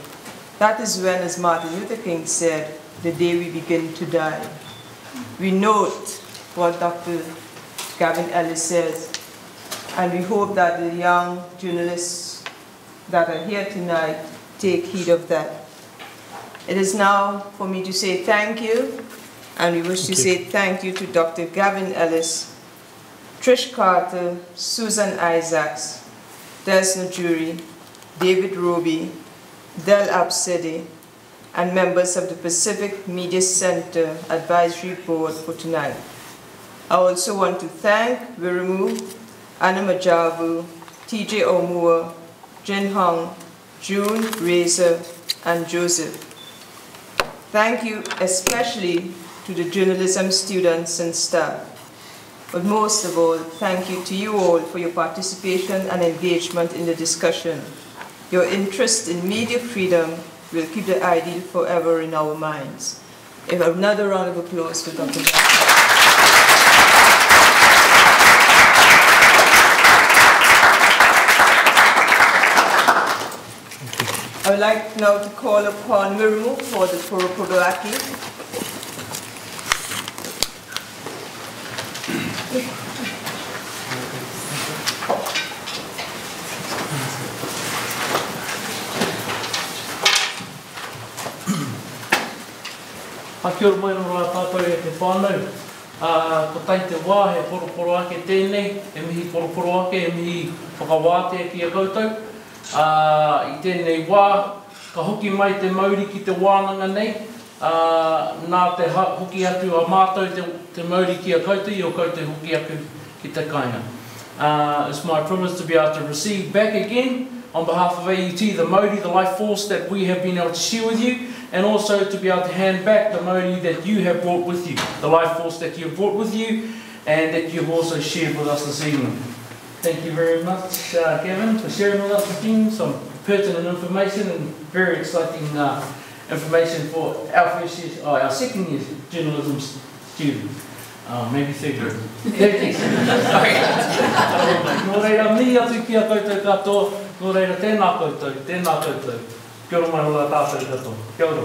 Speaker 2: That is when, as Martin Luther King said, the day we begin to die. We note what Dr. Gavin Ellis says, and we hope that the young journalists that are here tonight take heed of that. It is now for me to say thank you, and we wish to say thank you to Dr. Gavin Ellis, Trish Carter, Susan Isaacs, Des Najuri, David Roby, Del Absede, and members of the Pacific Media Center Advisory Board for tonight. I also want to thank Wiramu, Anna Majavu, TJ Omua, Jin Hong, June, Razor, and Joseph. Thank you especially to the journalism students and staff. But most of all, thank you to you all for your participation and engagement in the discussion. Your interest in media freedom will keep the ideal forever in our minds. Another round of applause for Dr. Gavin. I would like now to call upon Wiramu for the Porokodolaki.
Speaker 1: Kia ora mai rā tātou e te whānau. Ko tai te wā he poroporo ake tēnei, e mihi poroporo ake, e mihi whakawātea ki a koutou. I tēnei wā, ka hoki mai te mauri ki te wānanga nei, nā te hoki atu a mātou te mauri ki a koutou, i o koutou hoki atu ki te kainga. It's my privilege to be able to receive back again, on behalf of AUT, the Māori, the life force that we have been able to share with you, and also to be able to hand back the Māori that you have brought with you, the life force that you have brought with you, and that you've also shared with us this evening. Thank you very much, Gavin, for sharing with us again some pertinent information and very exciting information for our first year, our second year journalism student. Maybe third year. Nō reira, mi atu ki a koutou katoa, nō reira, tēnā koutou, tēnā koutou. Kia ora mai o la tātou katoa. Kia ora.